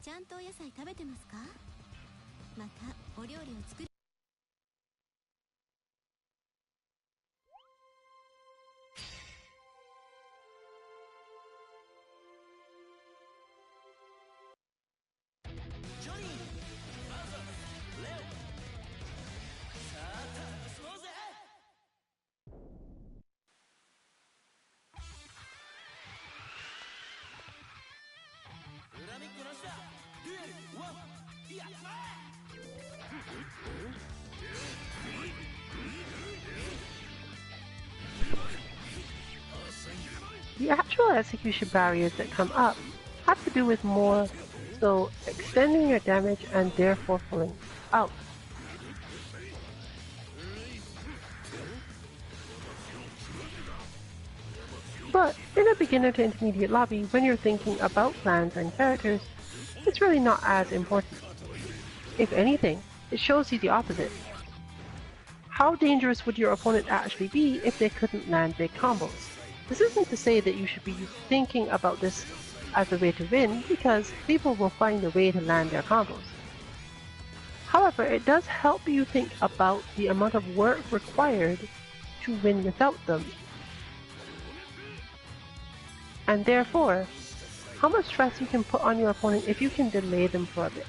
ちゃんとお野菜食べてますか？またお料理を作る。ジョニー VS レオ。さあ楽しもうぜ。恨みっこなしだ。デュエルワン、やっちまえ。The actual execution barriers that come up have to do with more so extending your damage and therefore pulling out. But in a beginner to intermediate lobby, when you're thinking about plans and characters, it's really not as important. If anything, it shows you the opposite. how dangerous would your opponent actually be if they couldn't land big combos? This isn't to say that you should be thinking about this as the way to win, because people will find a way to land their combos. However, it does help you think about the amount of work required to win without them, and therefore, how much stress you can put on your opponent if you can delay them for a bit.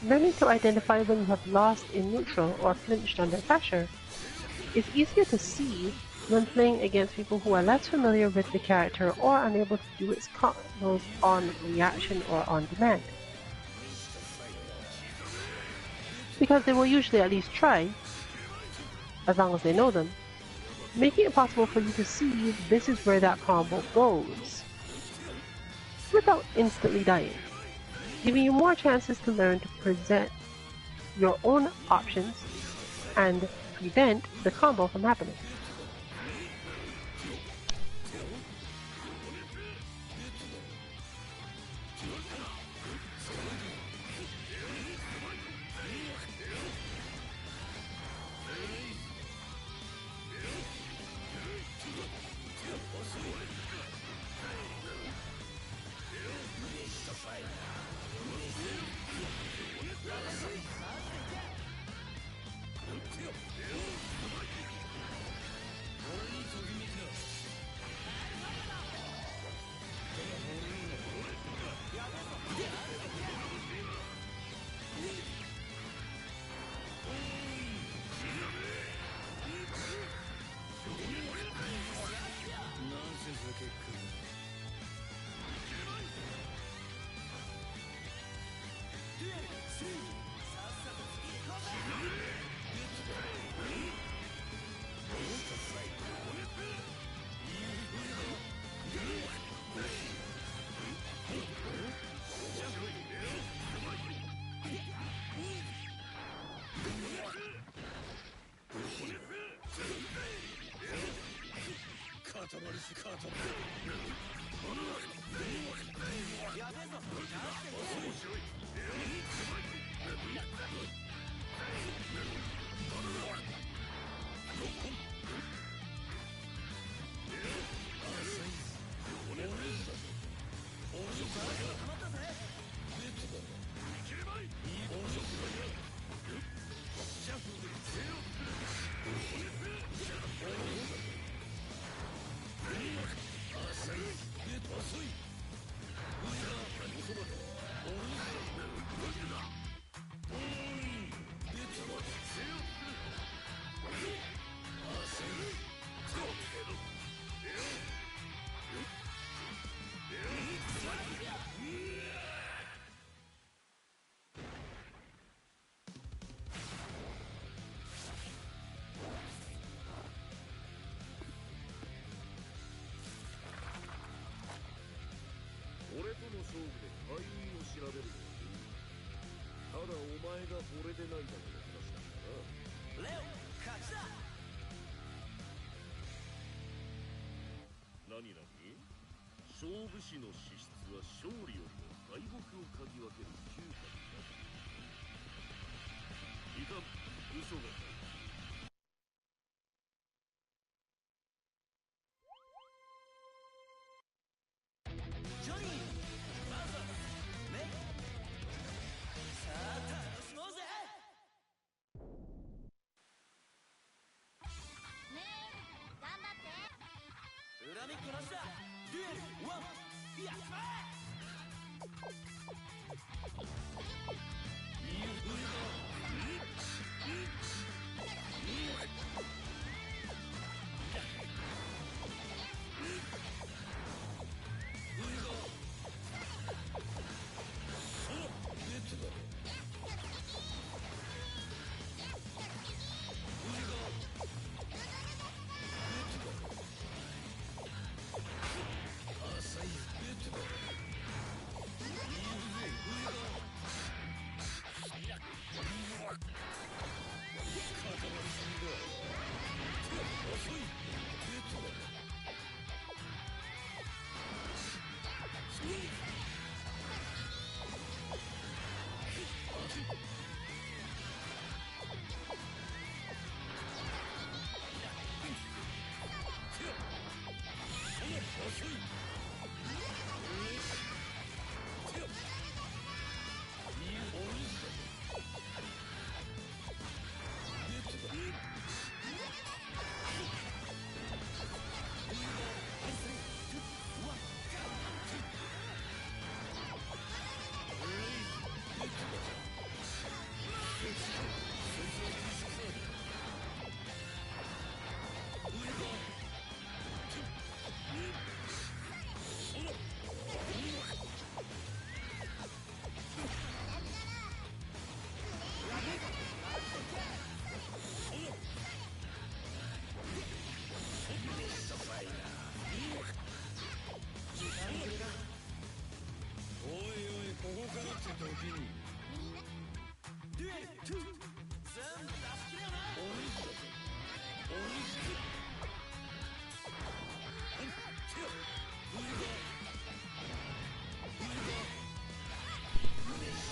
Learning to identify when you have lost in neutral or flinched under pressure is easier to see when playing against people who are less familiar with the character or unable to do its combos on reaction or on demand. Because they will usually at least try, as long as they know them, making it possible for you to see this is where that combo goes, without instantly dying, giving you more chances to learn to present your own options and prevent the combo from happening.何々勝負師の資質は勝利よりも敗北を嗅ぎ分ける嗅覚だ。いかん、嘘がない。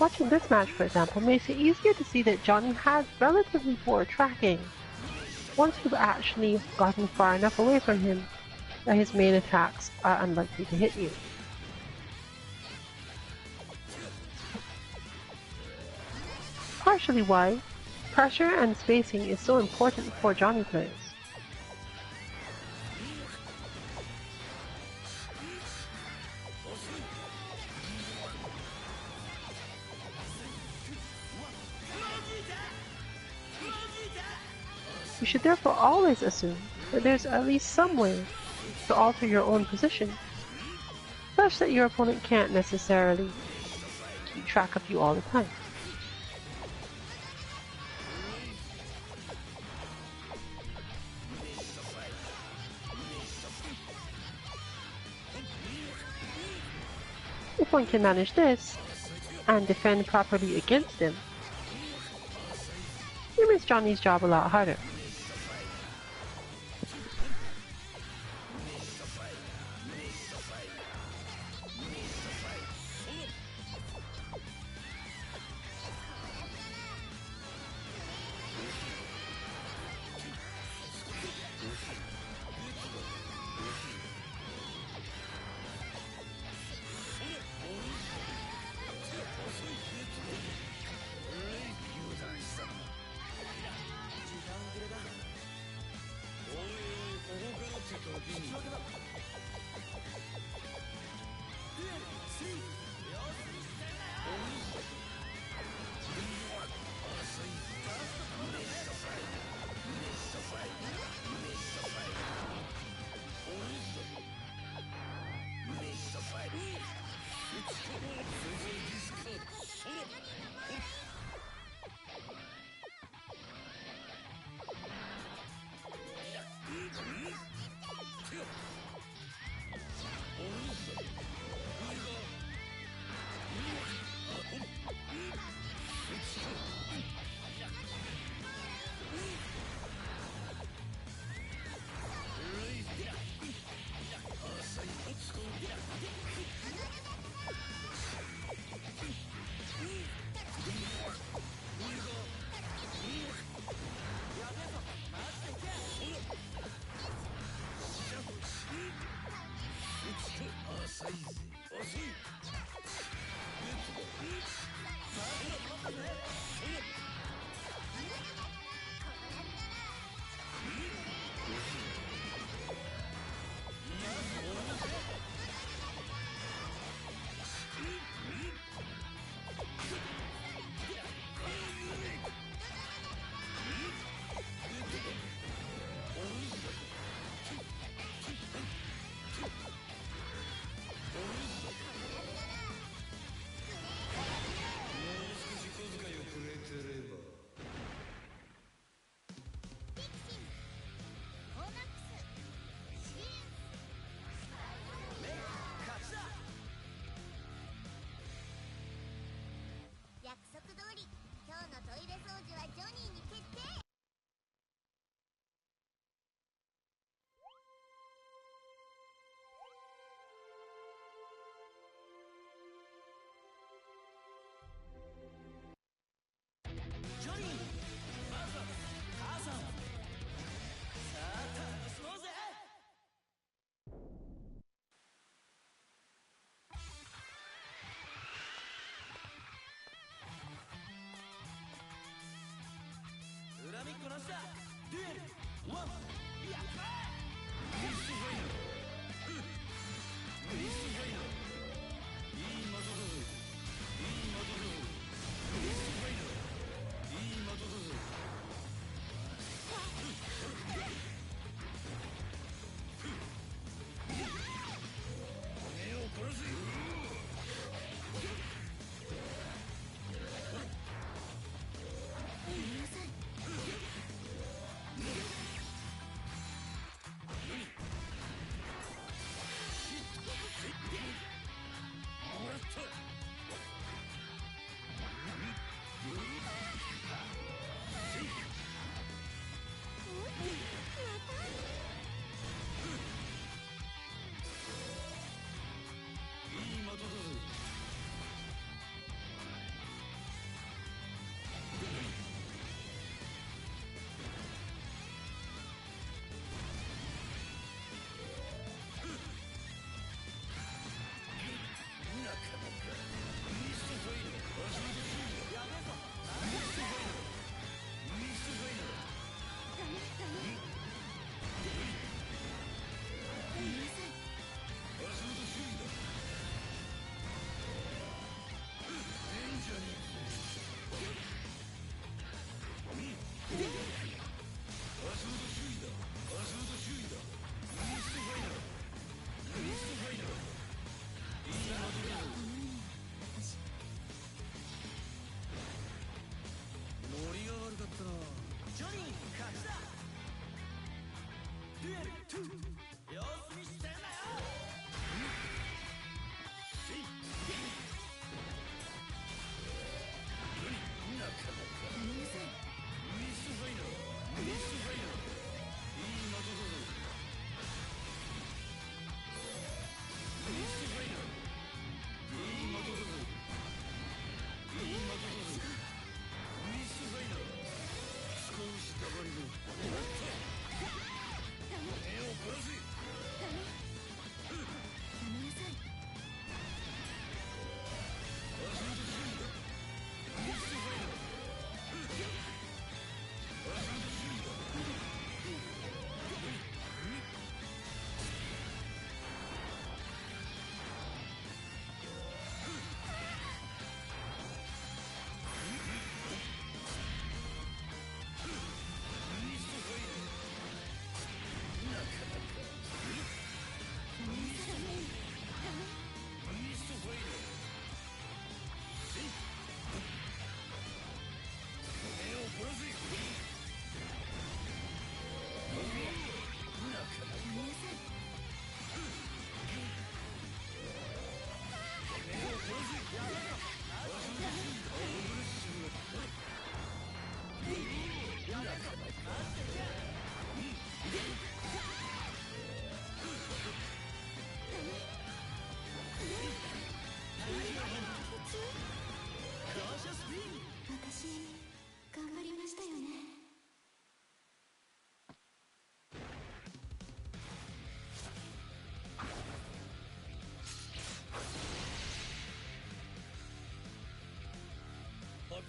Watching this match, for example, makes it easier to see that Johnny has relatively poor tracking. Once you've actually gotten far enough away from him, that his main attacks are unlikely to hit you. Partially why pressure and spacing is so important for Johnny players. You should therefore always assume that there's at least some way to alter your own position, such that your opponent can't necessarily keep track of you all the time. If one can manage this, and defend properly against him, it makes Johnny's job a lot harder.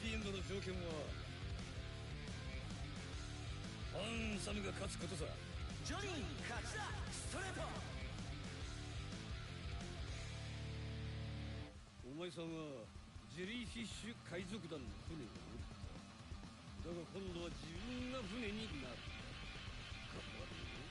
ピーエンドの条件はハンサムが勝つことさ。ジョニー勝ちだ。ストレート。お前さんはジェリーフィッシュ海賊団の船を降りた。だが今度は自分が船になる。頑張れよ。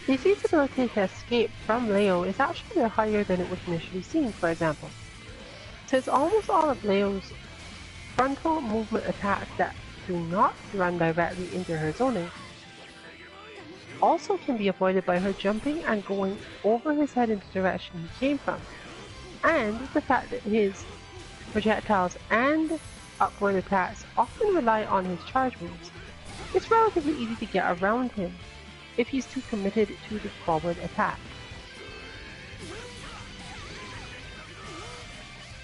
The feasibility to escape from Leo is actually higher than it would initially seem, for example, since almost all of Leo's frontal movement attacks that do not run directly into her zoning also can be avoided by her jumping and going over his head in the direction he came from, and the fact that his projectiles and upward attacks often rely on his charge moves. It's relatively easy to get around him if he's too committed to the forward attack.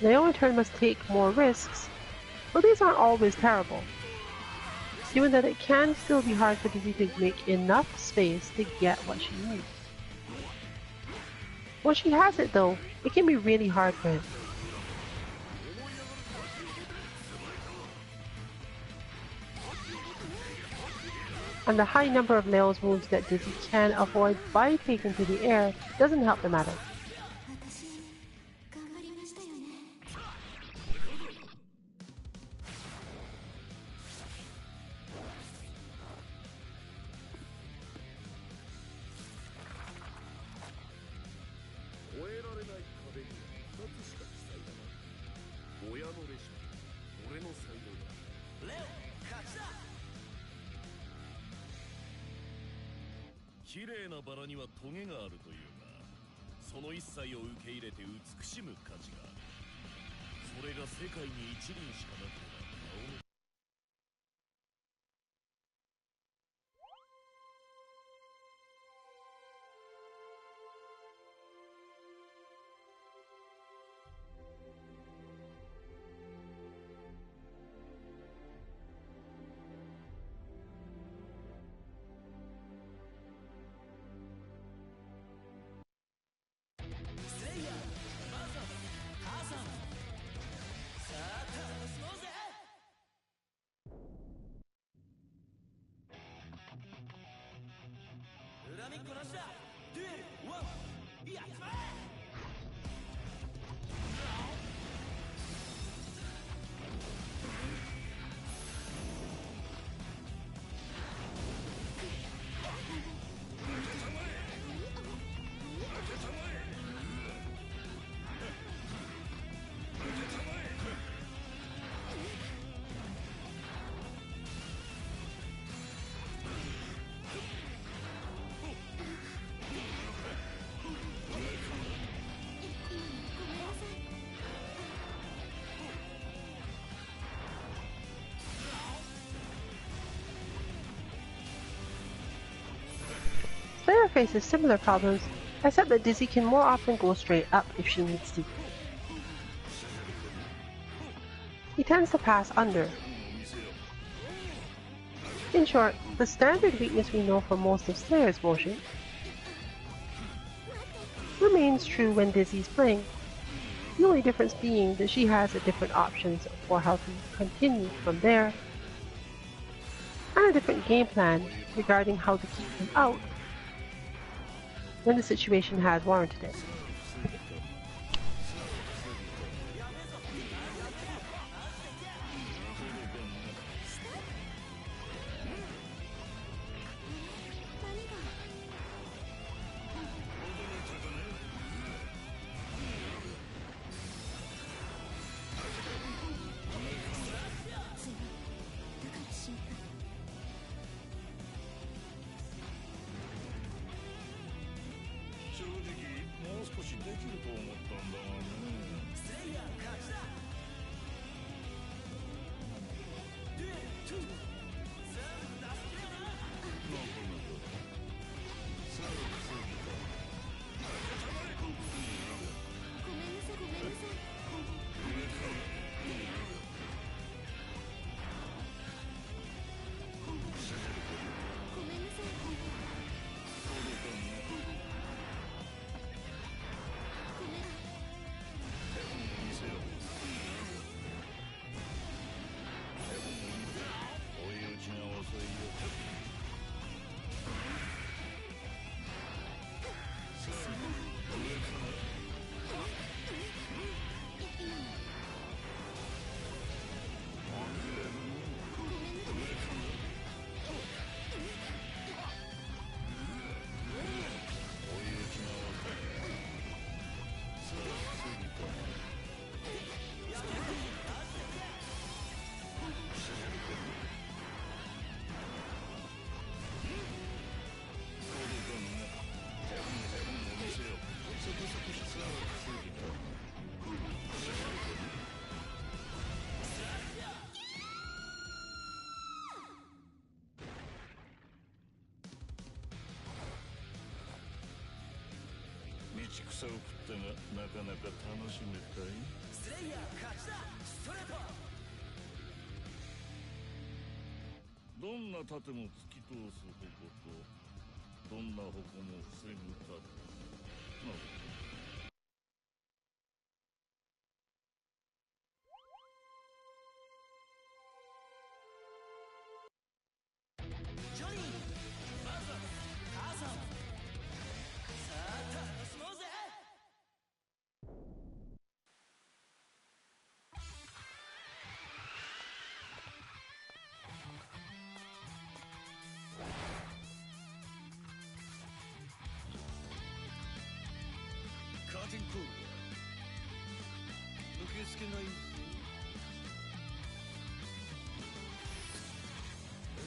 Leo in turn must take more risks, but these aren't always terrible. given that it can still be hard for Dizzy to make enough space to get what she needs. When she has it though, it can be really hard for him. And the high number of Leo's moves that Dizzy can avoid by taking to the air doesn't help the matter. Slayer faces similar problems, except that Dizzy can more often go straight up if she needs to. He tends to pass under. In short, the standard weakness we know for most of Slayer's motion remains true when Dizzy's playing, the only difference being that she has different options for how to continue from there, and a different game plan regarding how to keep him out when the situation has warranted it. どんな盾も突き通す矛とどんな矛も防ぐ盾。なるほど。ジョニー、まずは母さん、さあ楽しもうぜ。カーテンコールは受け付けないぞ。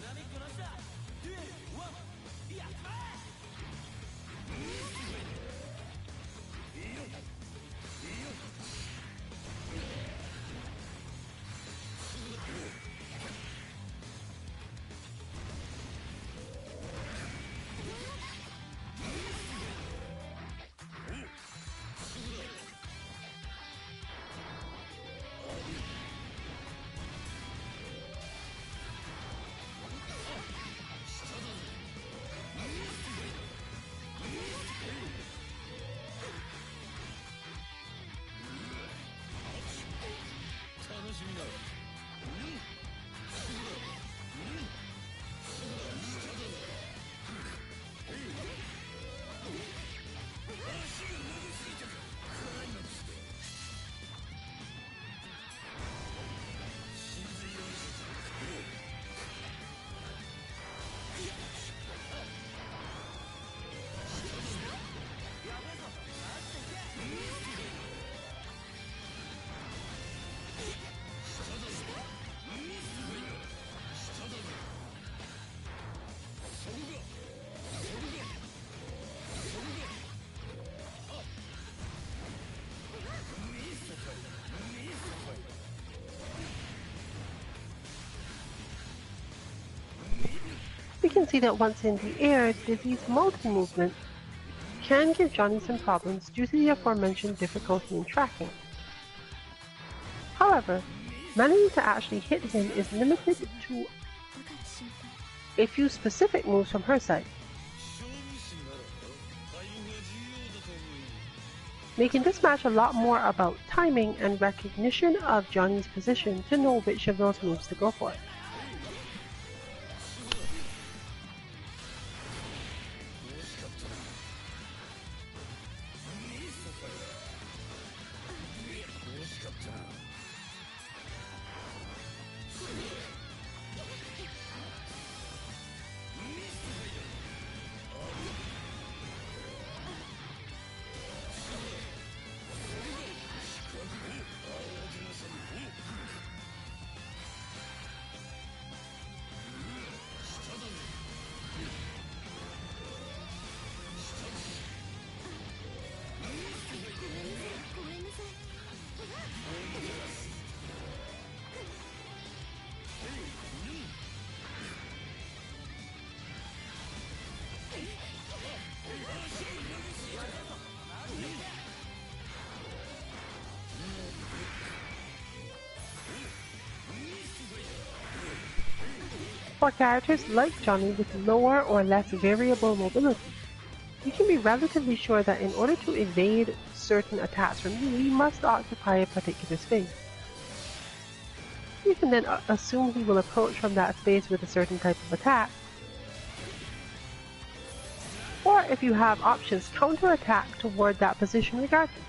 ダミックなしだ。デュエルワン、やっま楽しみだ。We can see that once in the air, Dizzy's multi-movement can give Johnny some problems due to the aforementioned difficulty in tracking. However, managing to actually hit him is limited to a few specific moves from her side, making this match a lot more about timing and recognition of Johnny's position to know which of those moves to go for. For characters like Johnny with lower or less variable mobility, you can be relatively sure that in order to evade certain attacks from you, he must occupy a particular space. You can then assume he will approach from that space with a certain type of attack. Or if you have options, counter-attack toward that position regardless.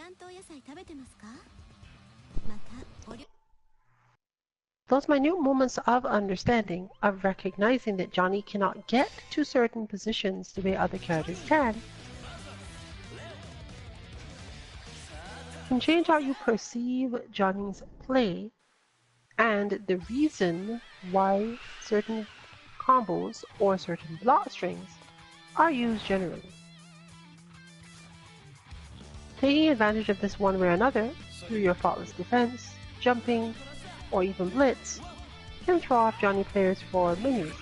ゃんとお野菜食べてますか？またお料 Those minute moments of understanding, of recognizing that Johnny cannot get to certain positions the way other characters can change how you perceive Johnny's play and the reason why certain combos or certain block strings are used generally. Taking advantage of this one way or another, through your faultless defense, jumping, or even blitz, can throw off Johnny players for many reasons.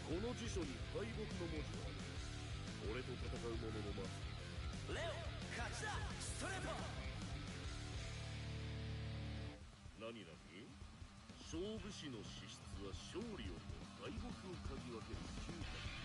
この辞書に敗北の文字がある。俺と戦う者の待つ。レオ、勝ちだ。ストレート。何々？勝負師の資質は勝利よりも敗北を嗅ぎ分ける嗅覚だ。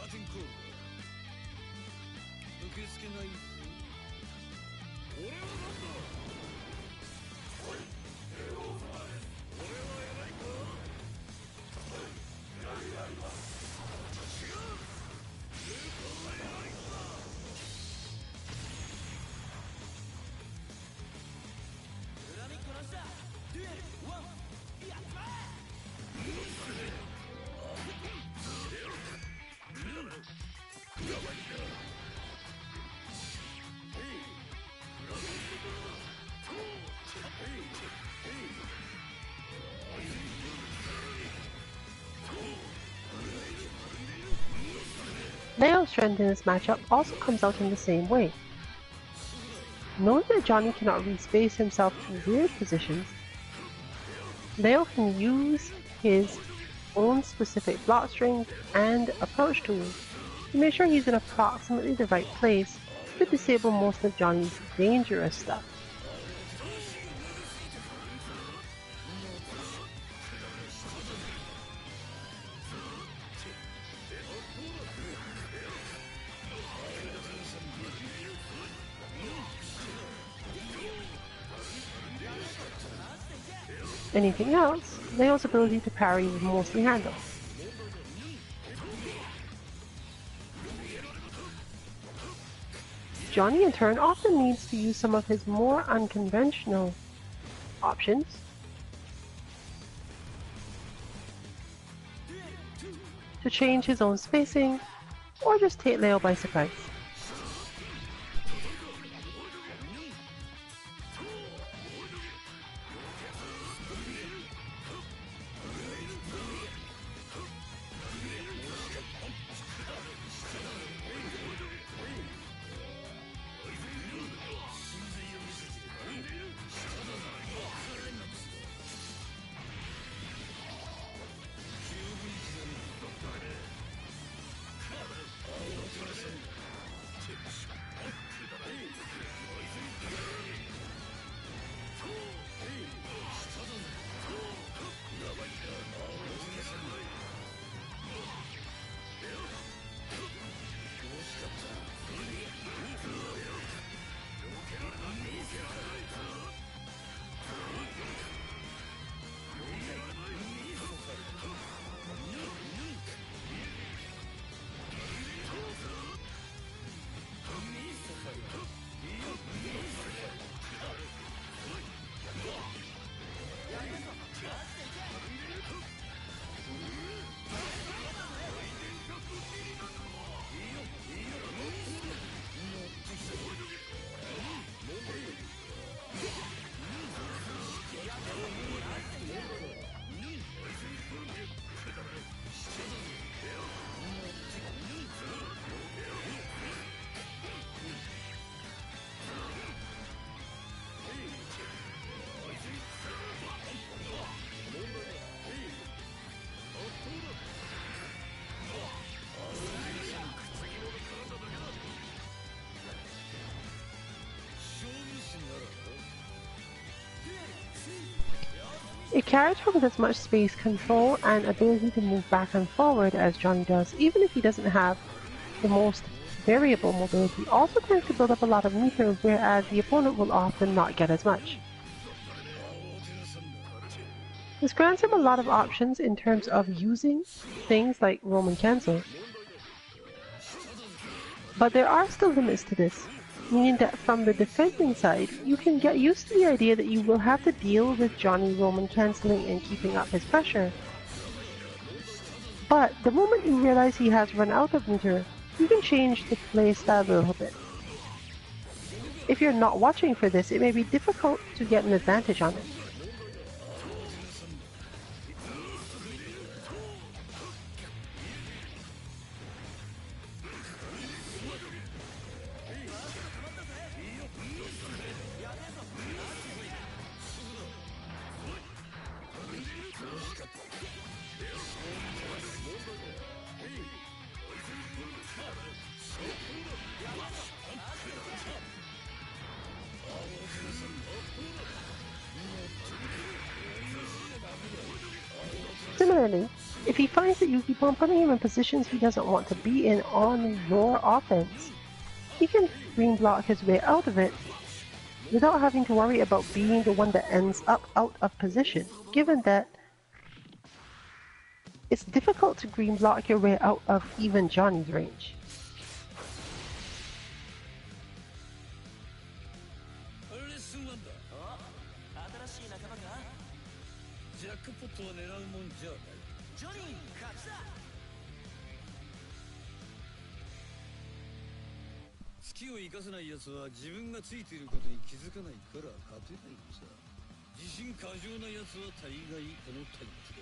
ーテンコール受け付けないぞ。俺はなんだ。俺は偉いか。違う。恨みっこなしだ。デュエルワンやっちまLeo's strength in this matchup also comes out in the same way. Knowing that Johnny cannot respace himself to weird positions, Leo can use his own specific block strength and approach tools to make sure he's in approximately the right place to disable most of Johnny's dangerous stuff. Anything else, Leo's ability to parry will mostly handle. Johnny in turn often needs to use some of his more unconventional options to change his own spacing or just take Leo by surprise. A character with as much space control and ability to move back and forward as Johnny does, even if he doesn't have the most variable mobility, also tends to build up a lot of meter, whereas the opponent will often not get as much. This grants him a lot of options in terms of using things like Roman cancel. But there are still limits to this, meaning that from the defending side, you can get used to the idea that you will have to deal with Johnny Roman cancelling and keeping up his pressure. But the moment you realize he has run out of meter, you can change the play style a little bit. If you're not watching for this, it may be difficult to get an advantage on it. If he finds that you keep on putting him in positions he doesn't want to be in on your offense, he can green block his way out of it without having to worry about being the one that ends up out of position, given that it's difficult to green block your way out of even Johnny's range. レッスン1だ。新しい仲間か？ジャックポットは狙うもんじゃない。ジョニー勝ちだ。隙を生かせない奴は自分がついていることに気づかないから勝てないんさ。自信過剰な奴は大概このタイプだ。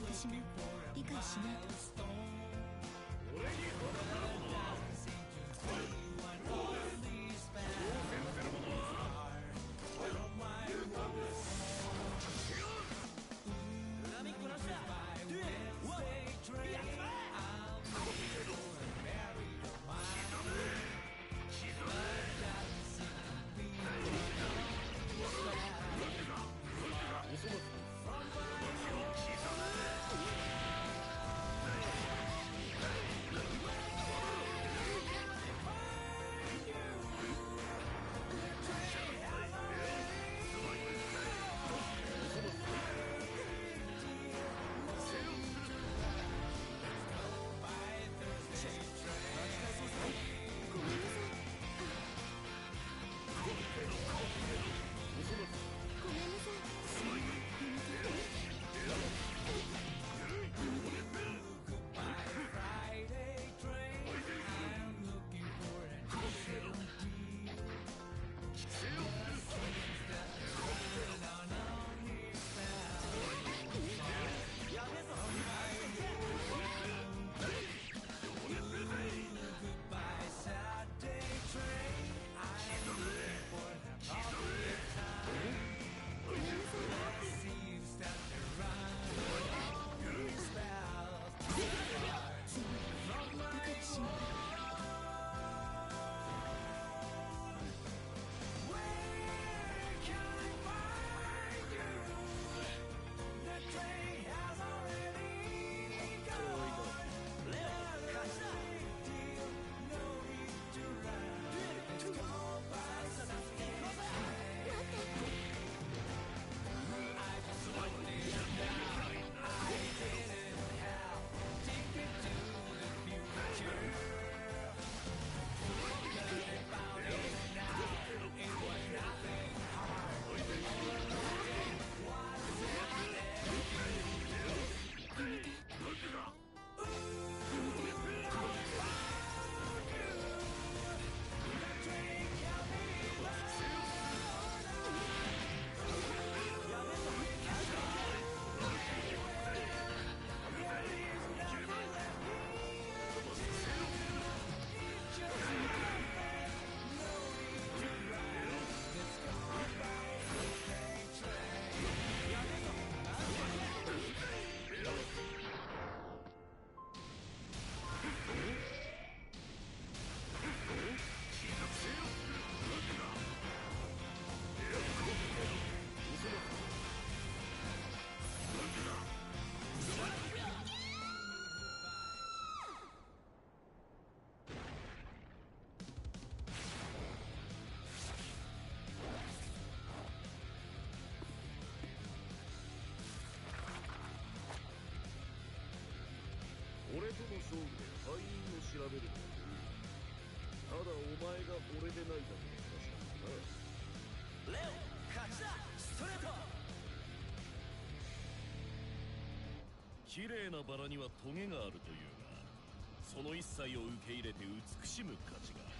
私が理解しないと。俺との勝負で敗因を調べるのは無理だ。ただお前が俺でないだけの話なんだな。レオ勝ちだ。ストレート。綺麗なバラにはトゲがあるというが、その一切を受け入れて慈しむ価値がある。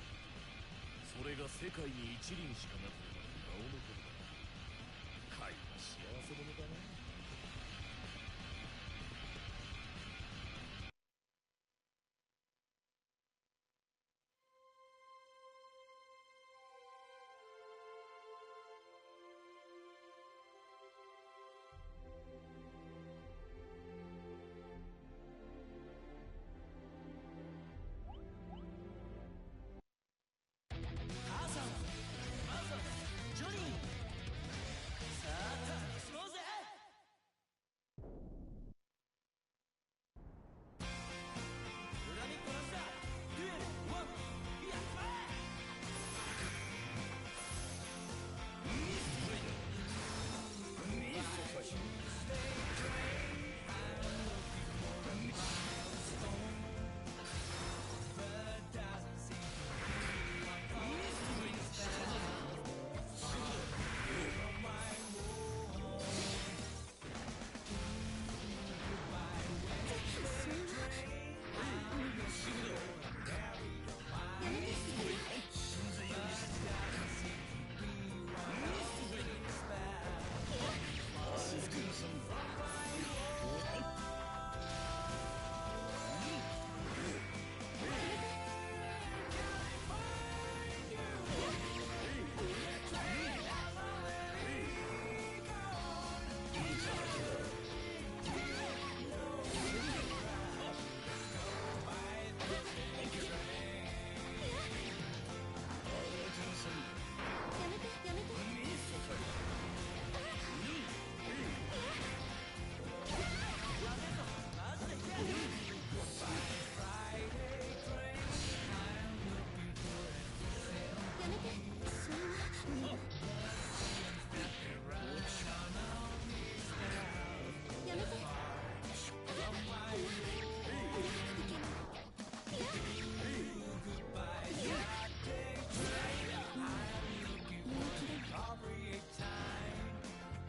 それが世界に一輪しかなければなおのことだ。カイは幸せ者だね。母さんマザージョニーさあ楽しもうぜ裏にこなしたデュエルワンやっちま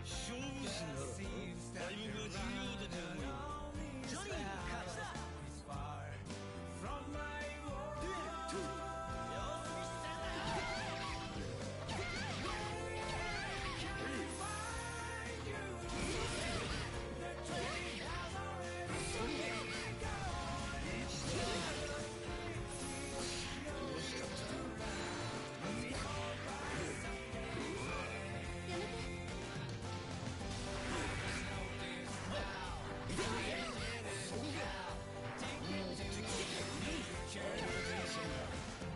勝負師ならタイムが重要だと思うよ。ジョニー勝ちだ。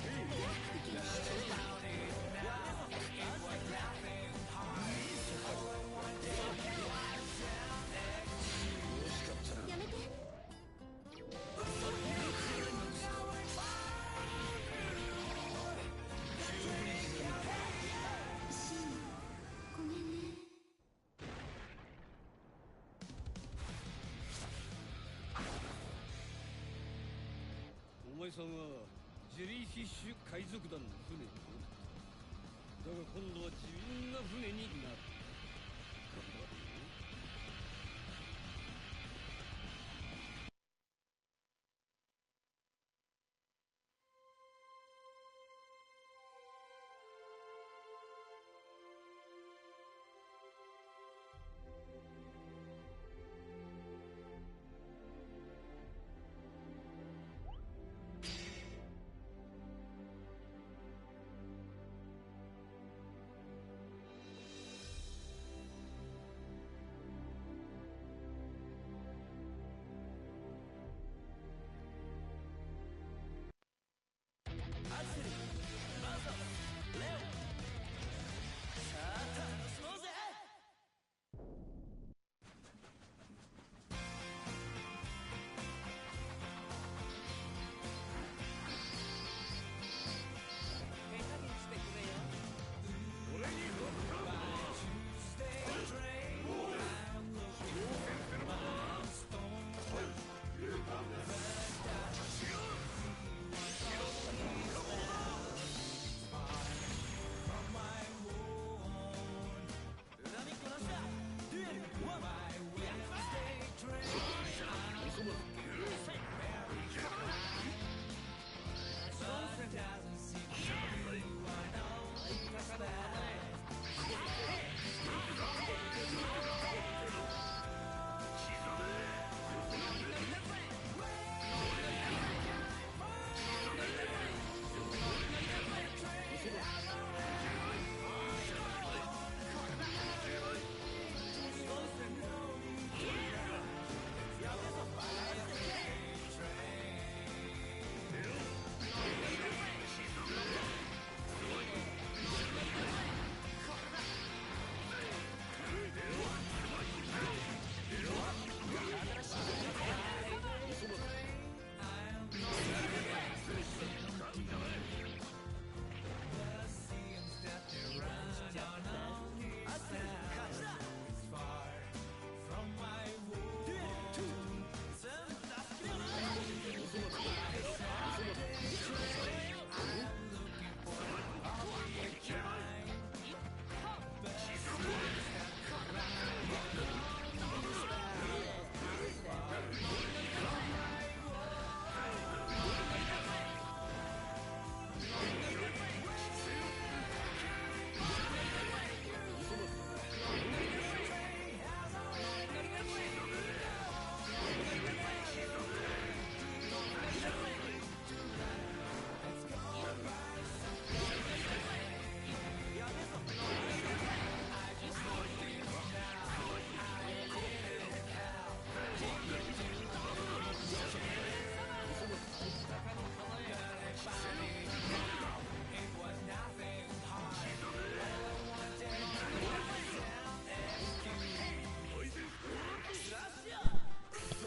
デュエル2様子見してんだよ。お前さんはジェリーフィッシュ海賊団の船に乗る。だが今度は自分が船になる。頑張れよ。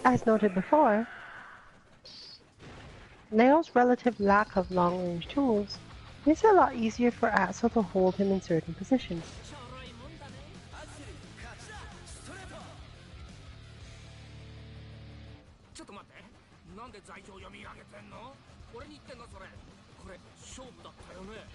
As noted before, Leo's relative lack of long-range tools makes it a lot easier for Axel to hold him in certain positions. ちょっと待って、なんで罪状読み上げてんの？俺に言ってんのそれ。これ勝負だったよね。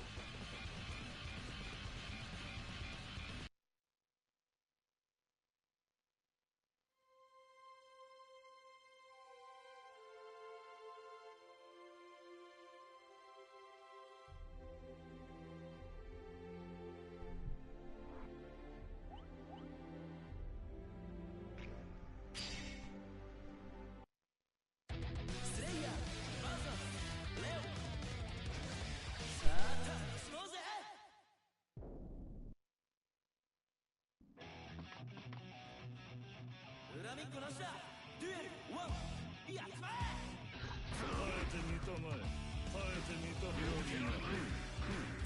恨みっこなしだ。デュエルワン、やっちまえ。耐えてみたまえ。耐えてみたよりな。耐え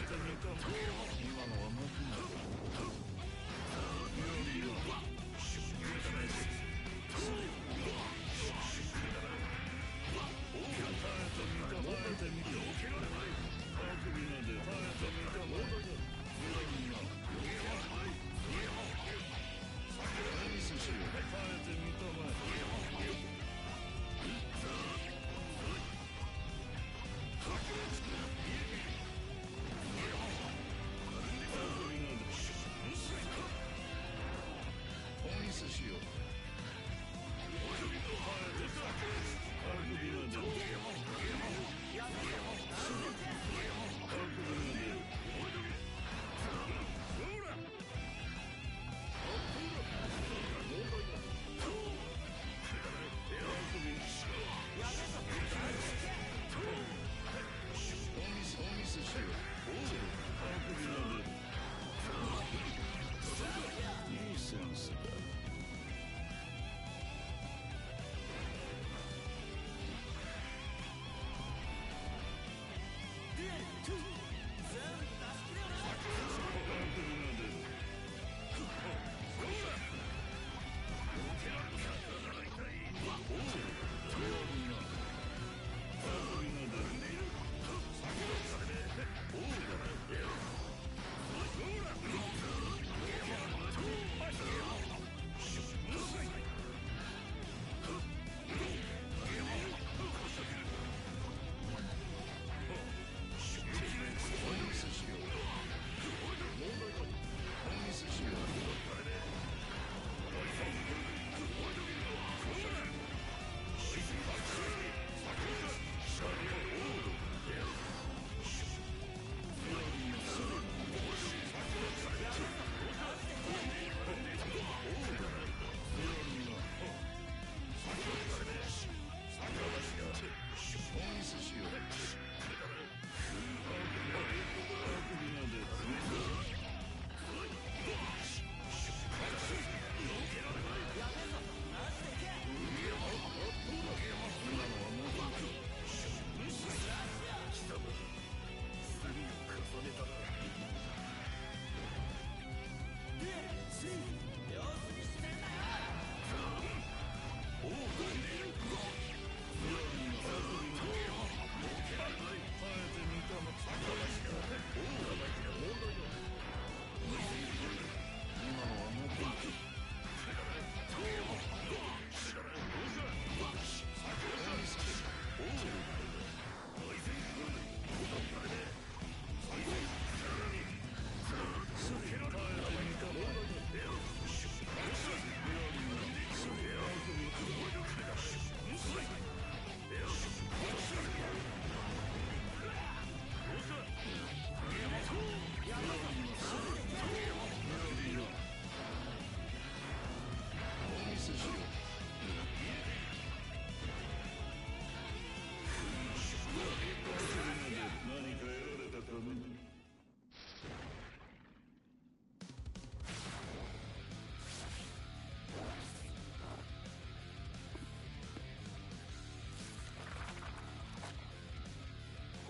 てみたまえ。今のは負けない。よりよ。耐えてみた。あくびなんで耐えてみたまえ。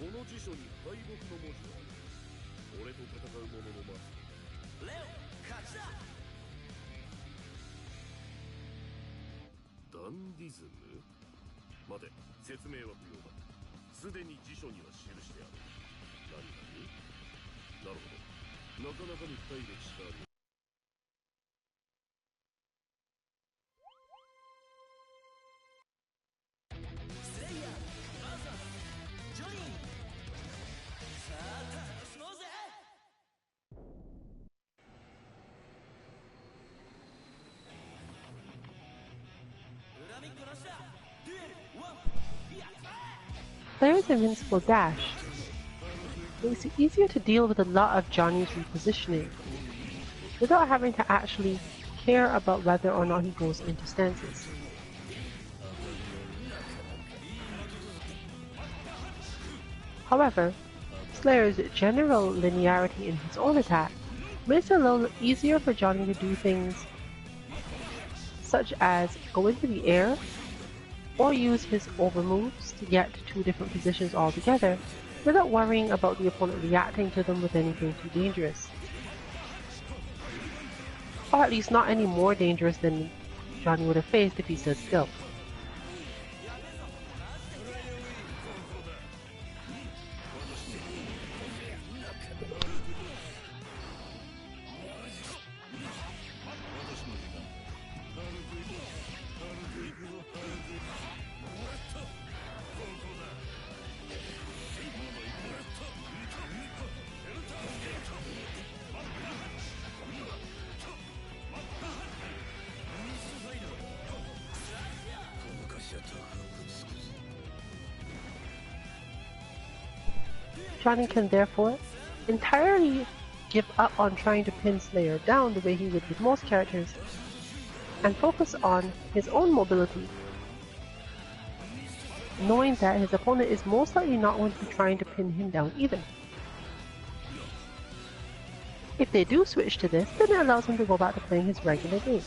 この辞書に敗北の文字はある。俺と戦う者のマスク。レオ、勝ちだ。ンディズム？待て、説明は不要だ。すでに辞書には記してある。何？なるほど。なかなかに深い歴史がある。Slayer's invincible dash makes it easier to deal with a lot of Johnny's repositioning without having to actually care about whether or not he goes into stances. However, Slayer's general linearity in his own attack makes it a little easier for Johnny to do things such as go into the air or use his over moves to get to two different positions altogether without worrying about the opponent reacting to them with anything too dangerous. Or at least not any more dangerous than Johnny would have faced if he stood still. Johnny can therefore entirely give up on trying to pin Slayer down the way he would with most characters and focus on his own mobility, knowing that his opponent is most likely not going to be trying to pin him down either. If they do switch to this, then it allows him to go back to playing his regular game,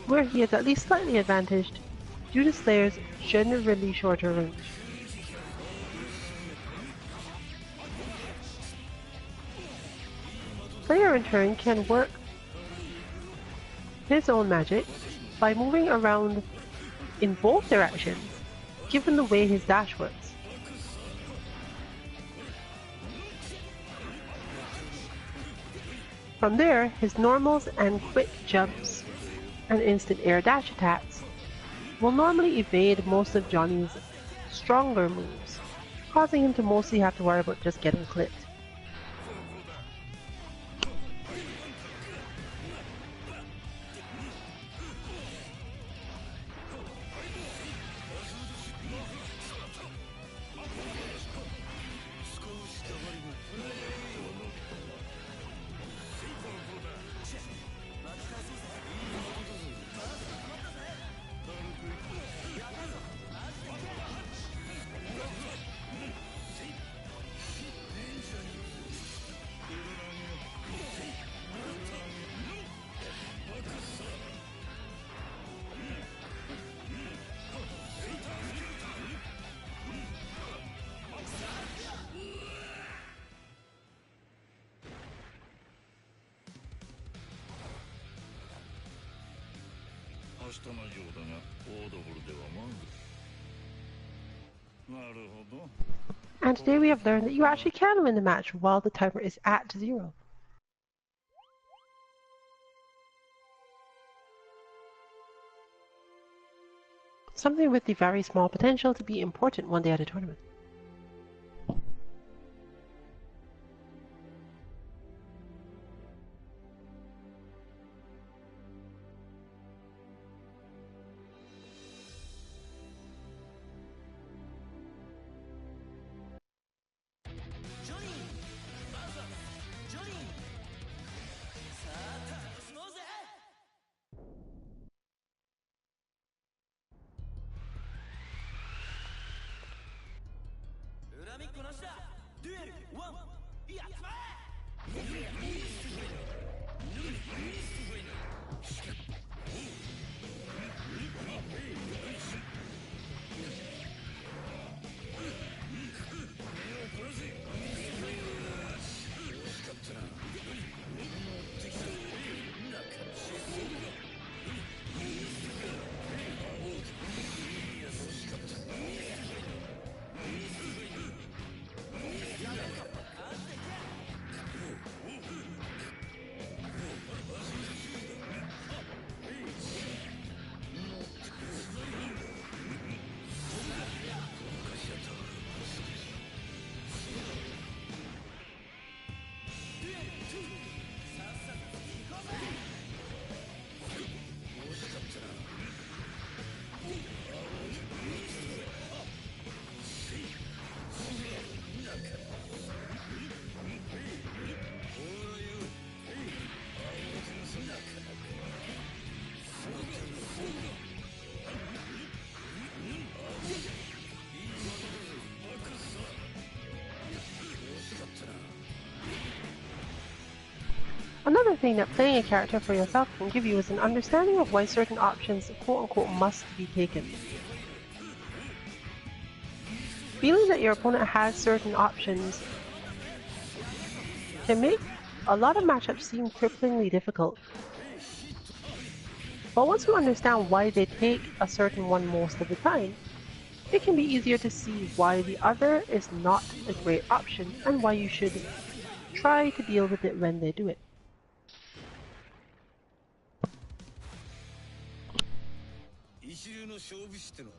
where he is at least slightly advantaged due to Slayer's generally shorter range. Slayer in turn can work his own magic by moving around in both directions, given the way his dash works. From there, his normals and quick jumps and instant air dash attacks will normally evade most of Johnny's stronger moves, causing him to mostly have to worry about just getting clipped. And today we have learned that you actually can win the match while the timer is at 0. Something with the very small potential to be important one day at a tournament. Another thing that playing a character for yourself can give you is an understanding of why certain options quote-unquote must be taken. Feeling that your opponent has certain options can make a lot of matchups seem cripplingly difficult. But once you understand why they take a certain one most of the time, it can be easier to see why the other is not a great option and why you should try to deal with it when they do it. 一流の勝負師ってのは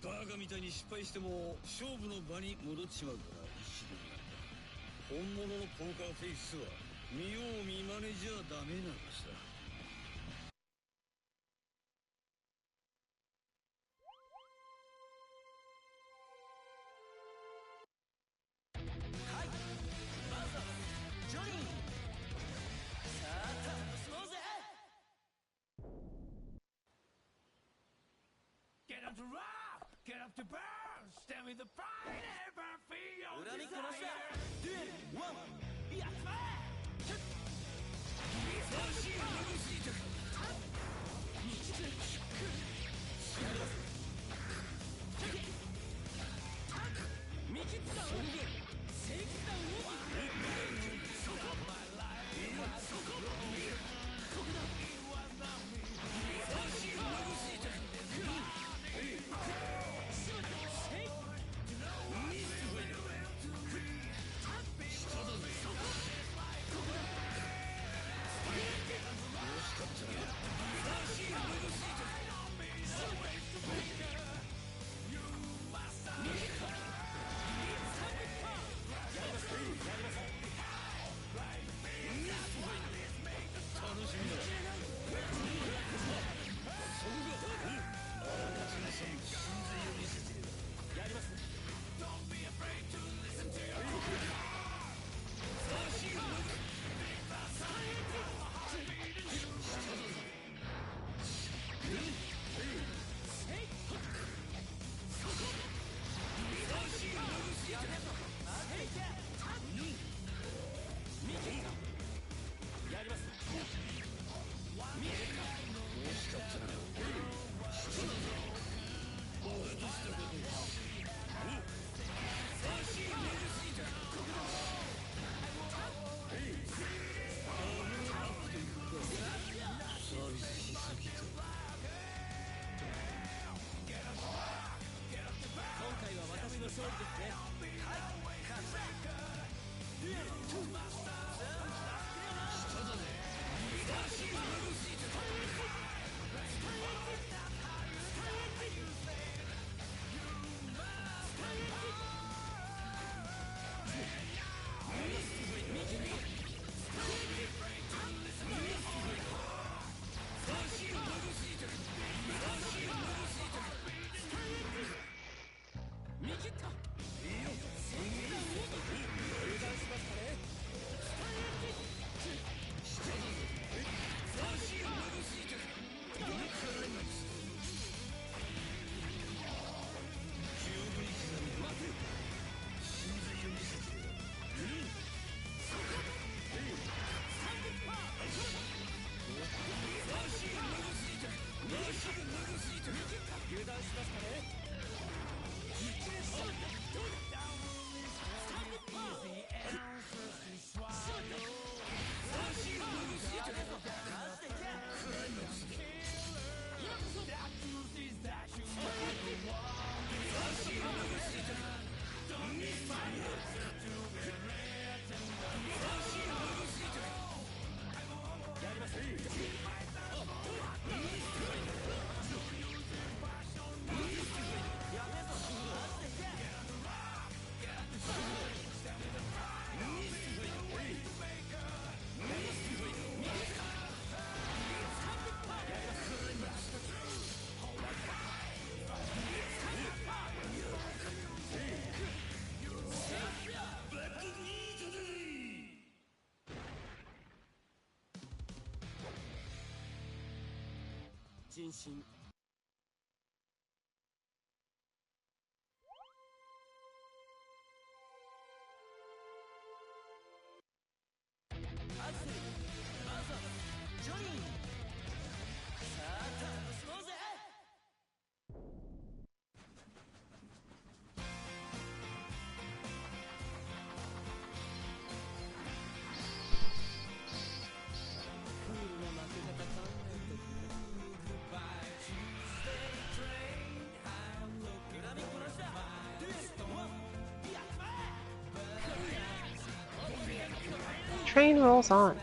な、バカみたいに失敗しても勝負の場に戻っちまうから一流なんだ。本物のポーカーフェイスは見よう見まねじゃダメなのさ。Get up to rock, get up to burn, stand with the pride, ever feel your desire. Duel 1, やっちまえ! 人心アクセル Train rolls on.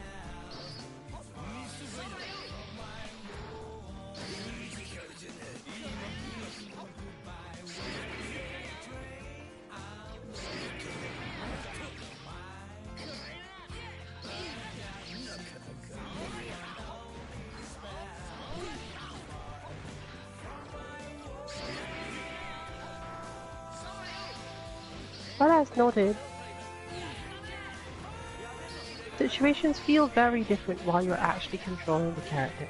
But as noted, situations feel very different while you're actually controlling the character.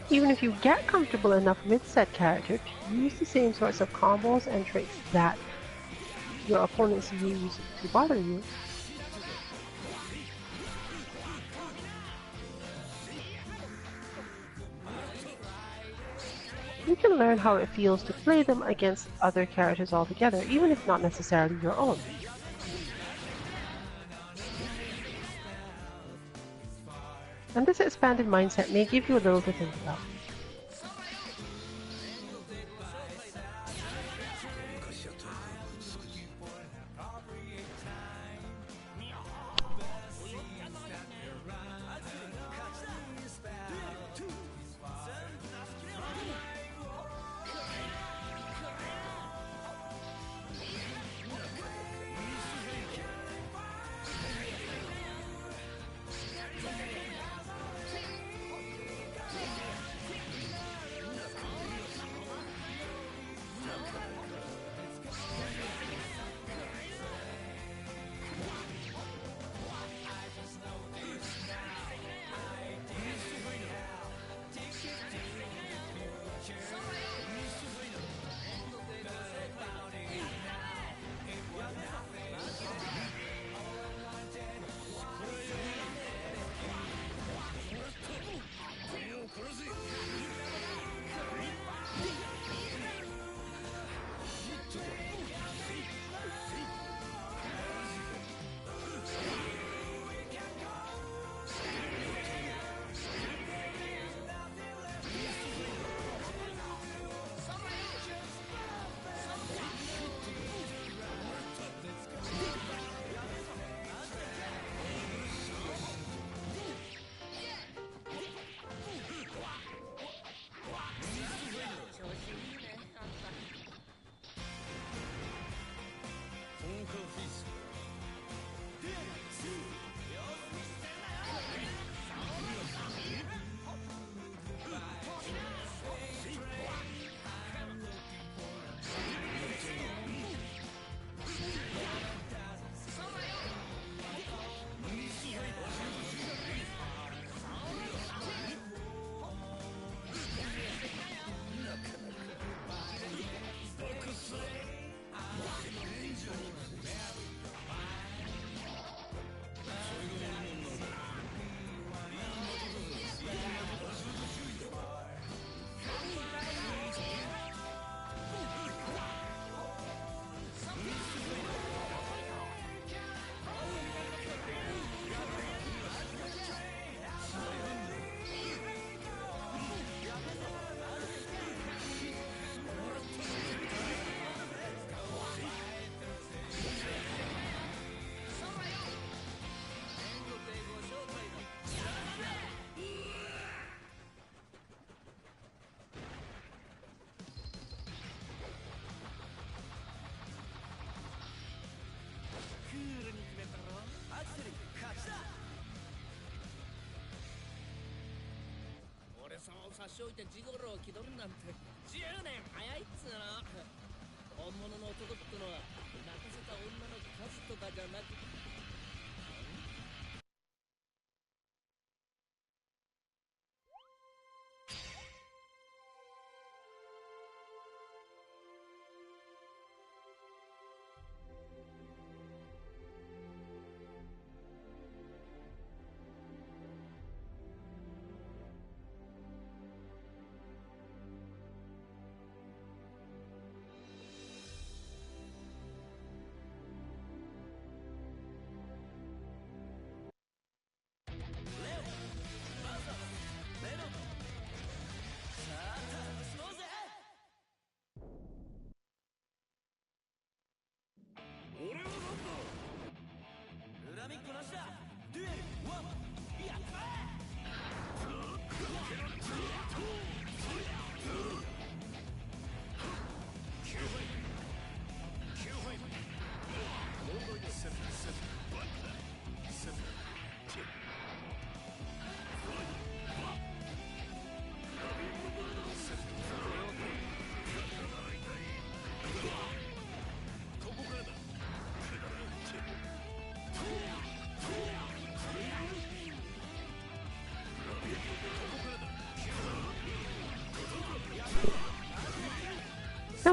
Even if you get comfortable enough with said character to use the same sorts of combos and tricks that your opponents use to bother you, you can learn how it feels to play them against other characters altogether, even if not necessarily your own. And this expanded mindset may give you a little to think about.差し置いてジゴロを気取るなんて10年早いっつうの。本物の男ってのは泣かせた女の数とかじゃなく、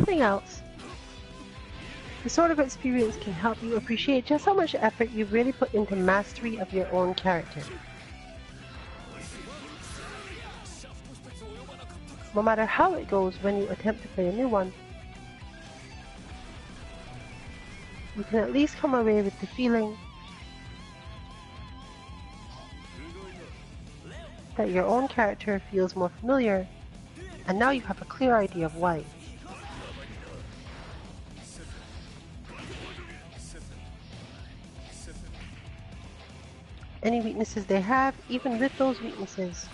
nothing else, this sort of experience can help you appreciate just how much effort you've really put into mastery of your own character. No matter how it goes when you attempt to play a new one, you can at least come away with the feeling that your own character feels more familiar, and now you have a clear idea of why. Any weaknesses they have, even with those weaknesses,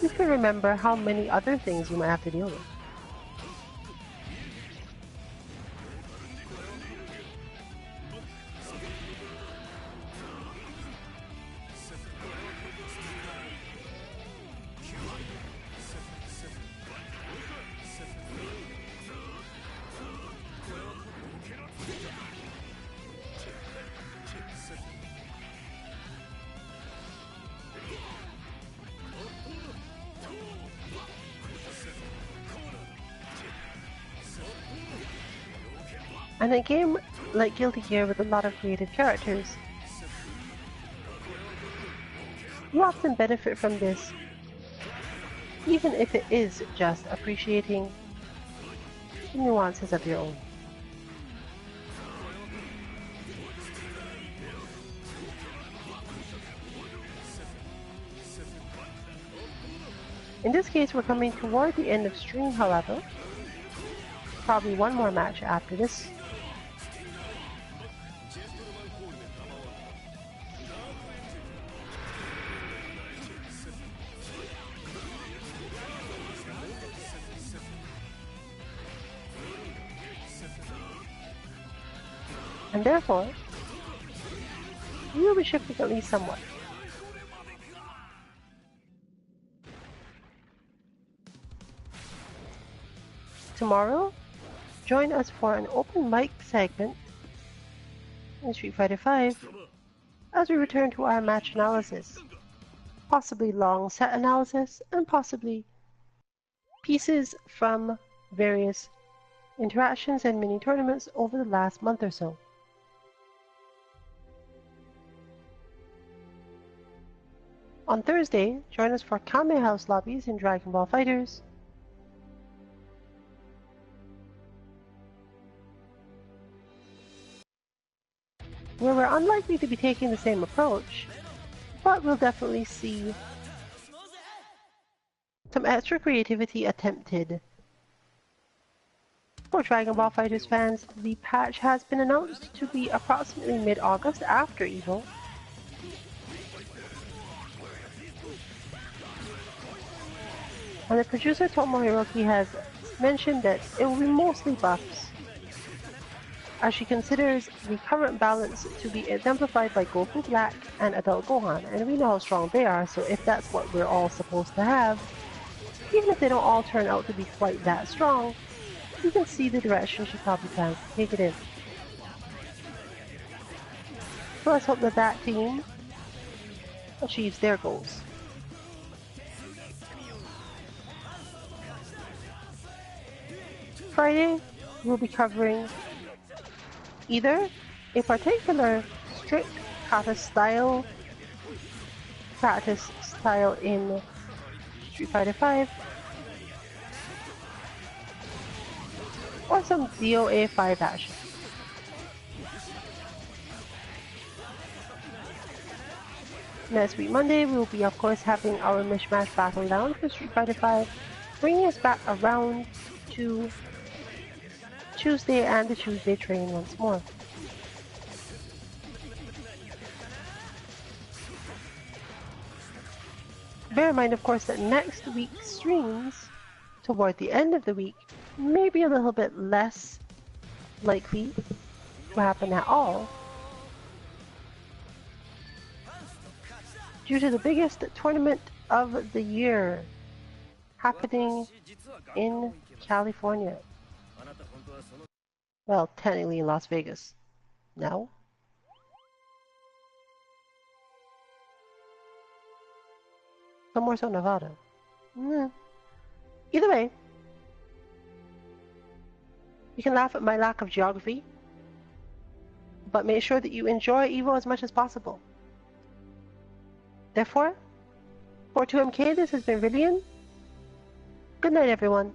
you can remember how many other things you might have to deal with. And a game like Guilty Gear with a lot of creative characters, you often benefit from this, even if it is just appreciating the nuances of your own. In this case, we're coming toward the end of stream, however. Probably one more match after this. And therefore, we will be shifting at least somewhat. Tomorrow, join us for an open mic segment in Street Fighter V as we return to our match analysis, possibly long set analysis, and possibly pieces from various interactions and mini tournaments over the last month or so. On Thursday, join us for Kame House lobbies in Dragon Ball FighterZ, where we're unlikely to be taking the same approach, but we'll definitely see some extra creativity attempted. For Dragon Ball FighterZ fans, the patch has been announced to be approximately mid-August after EVO. And the producer Tomohiroki has mentioned that it will be mostly buffs, as she considers the current balance to be exemplified by Goku Black and Adult Gohan, and we know how strong they are, so if that's what we're all supposed to have, even if they don't all turn out to be quite that strong, you can see the direction she probably plans to take it in. So let's hope that that team achieves their goals. Friday, we'll be covering either a particular strict kata style practice style in Street Fighter V, or some DOA 5 action. Next week, Monday, we will be, of course, having our Mishmash Battle Lounge for Street Fighter V, bringing us back around to Tuesday and the Tuesday train once more. Bear in mind, of course, that next week's streams, toward the end of the week, may be a little bit less likely to happen at all, due to the biggest tournament of the year happening in California. Well, technically in Las Vegas. No? Some more so Nevada. Either way, you can laugh at my lack of geography, but make sure that you enjoy Evo as much as possible. Therefore, for 2MK, this has been Rillian. Good night, everyone.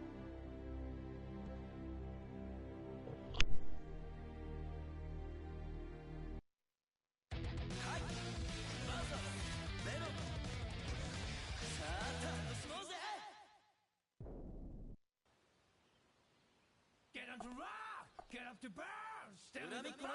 Get up to rock! Get up to burn! Stand up to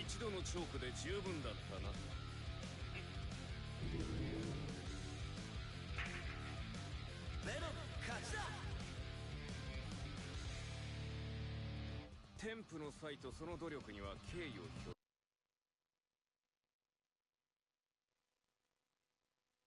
一度のチョークで十分だったな。レノ勝ちだ。天賦の際とその努力には敬意を表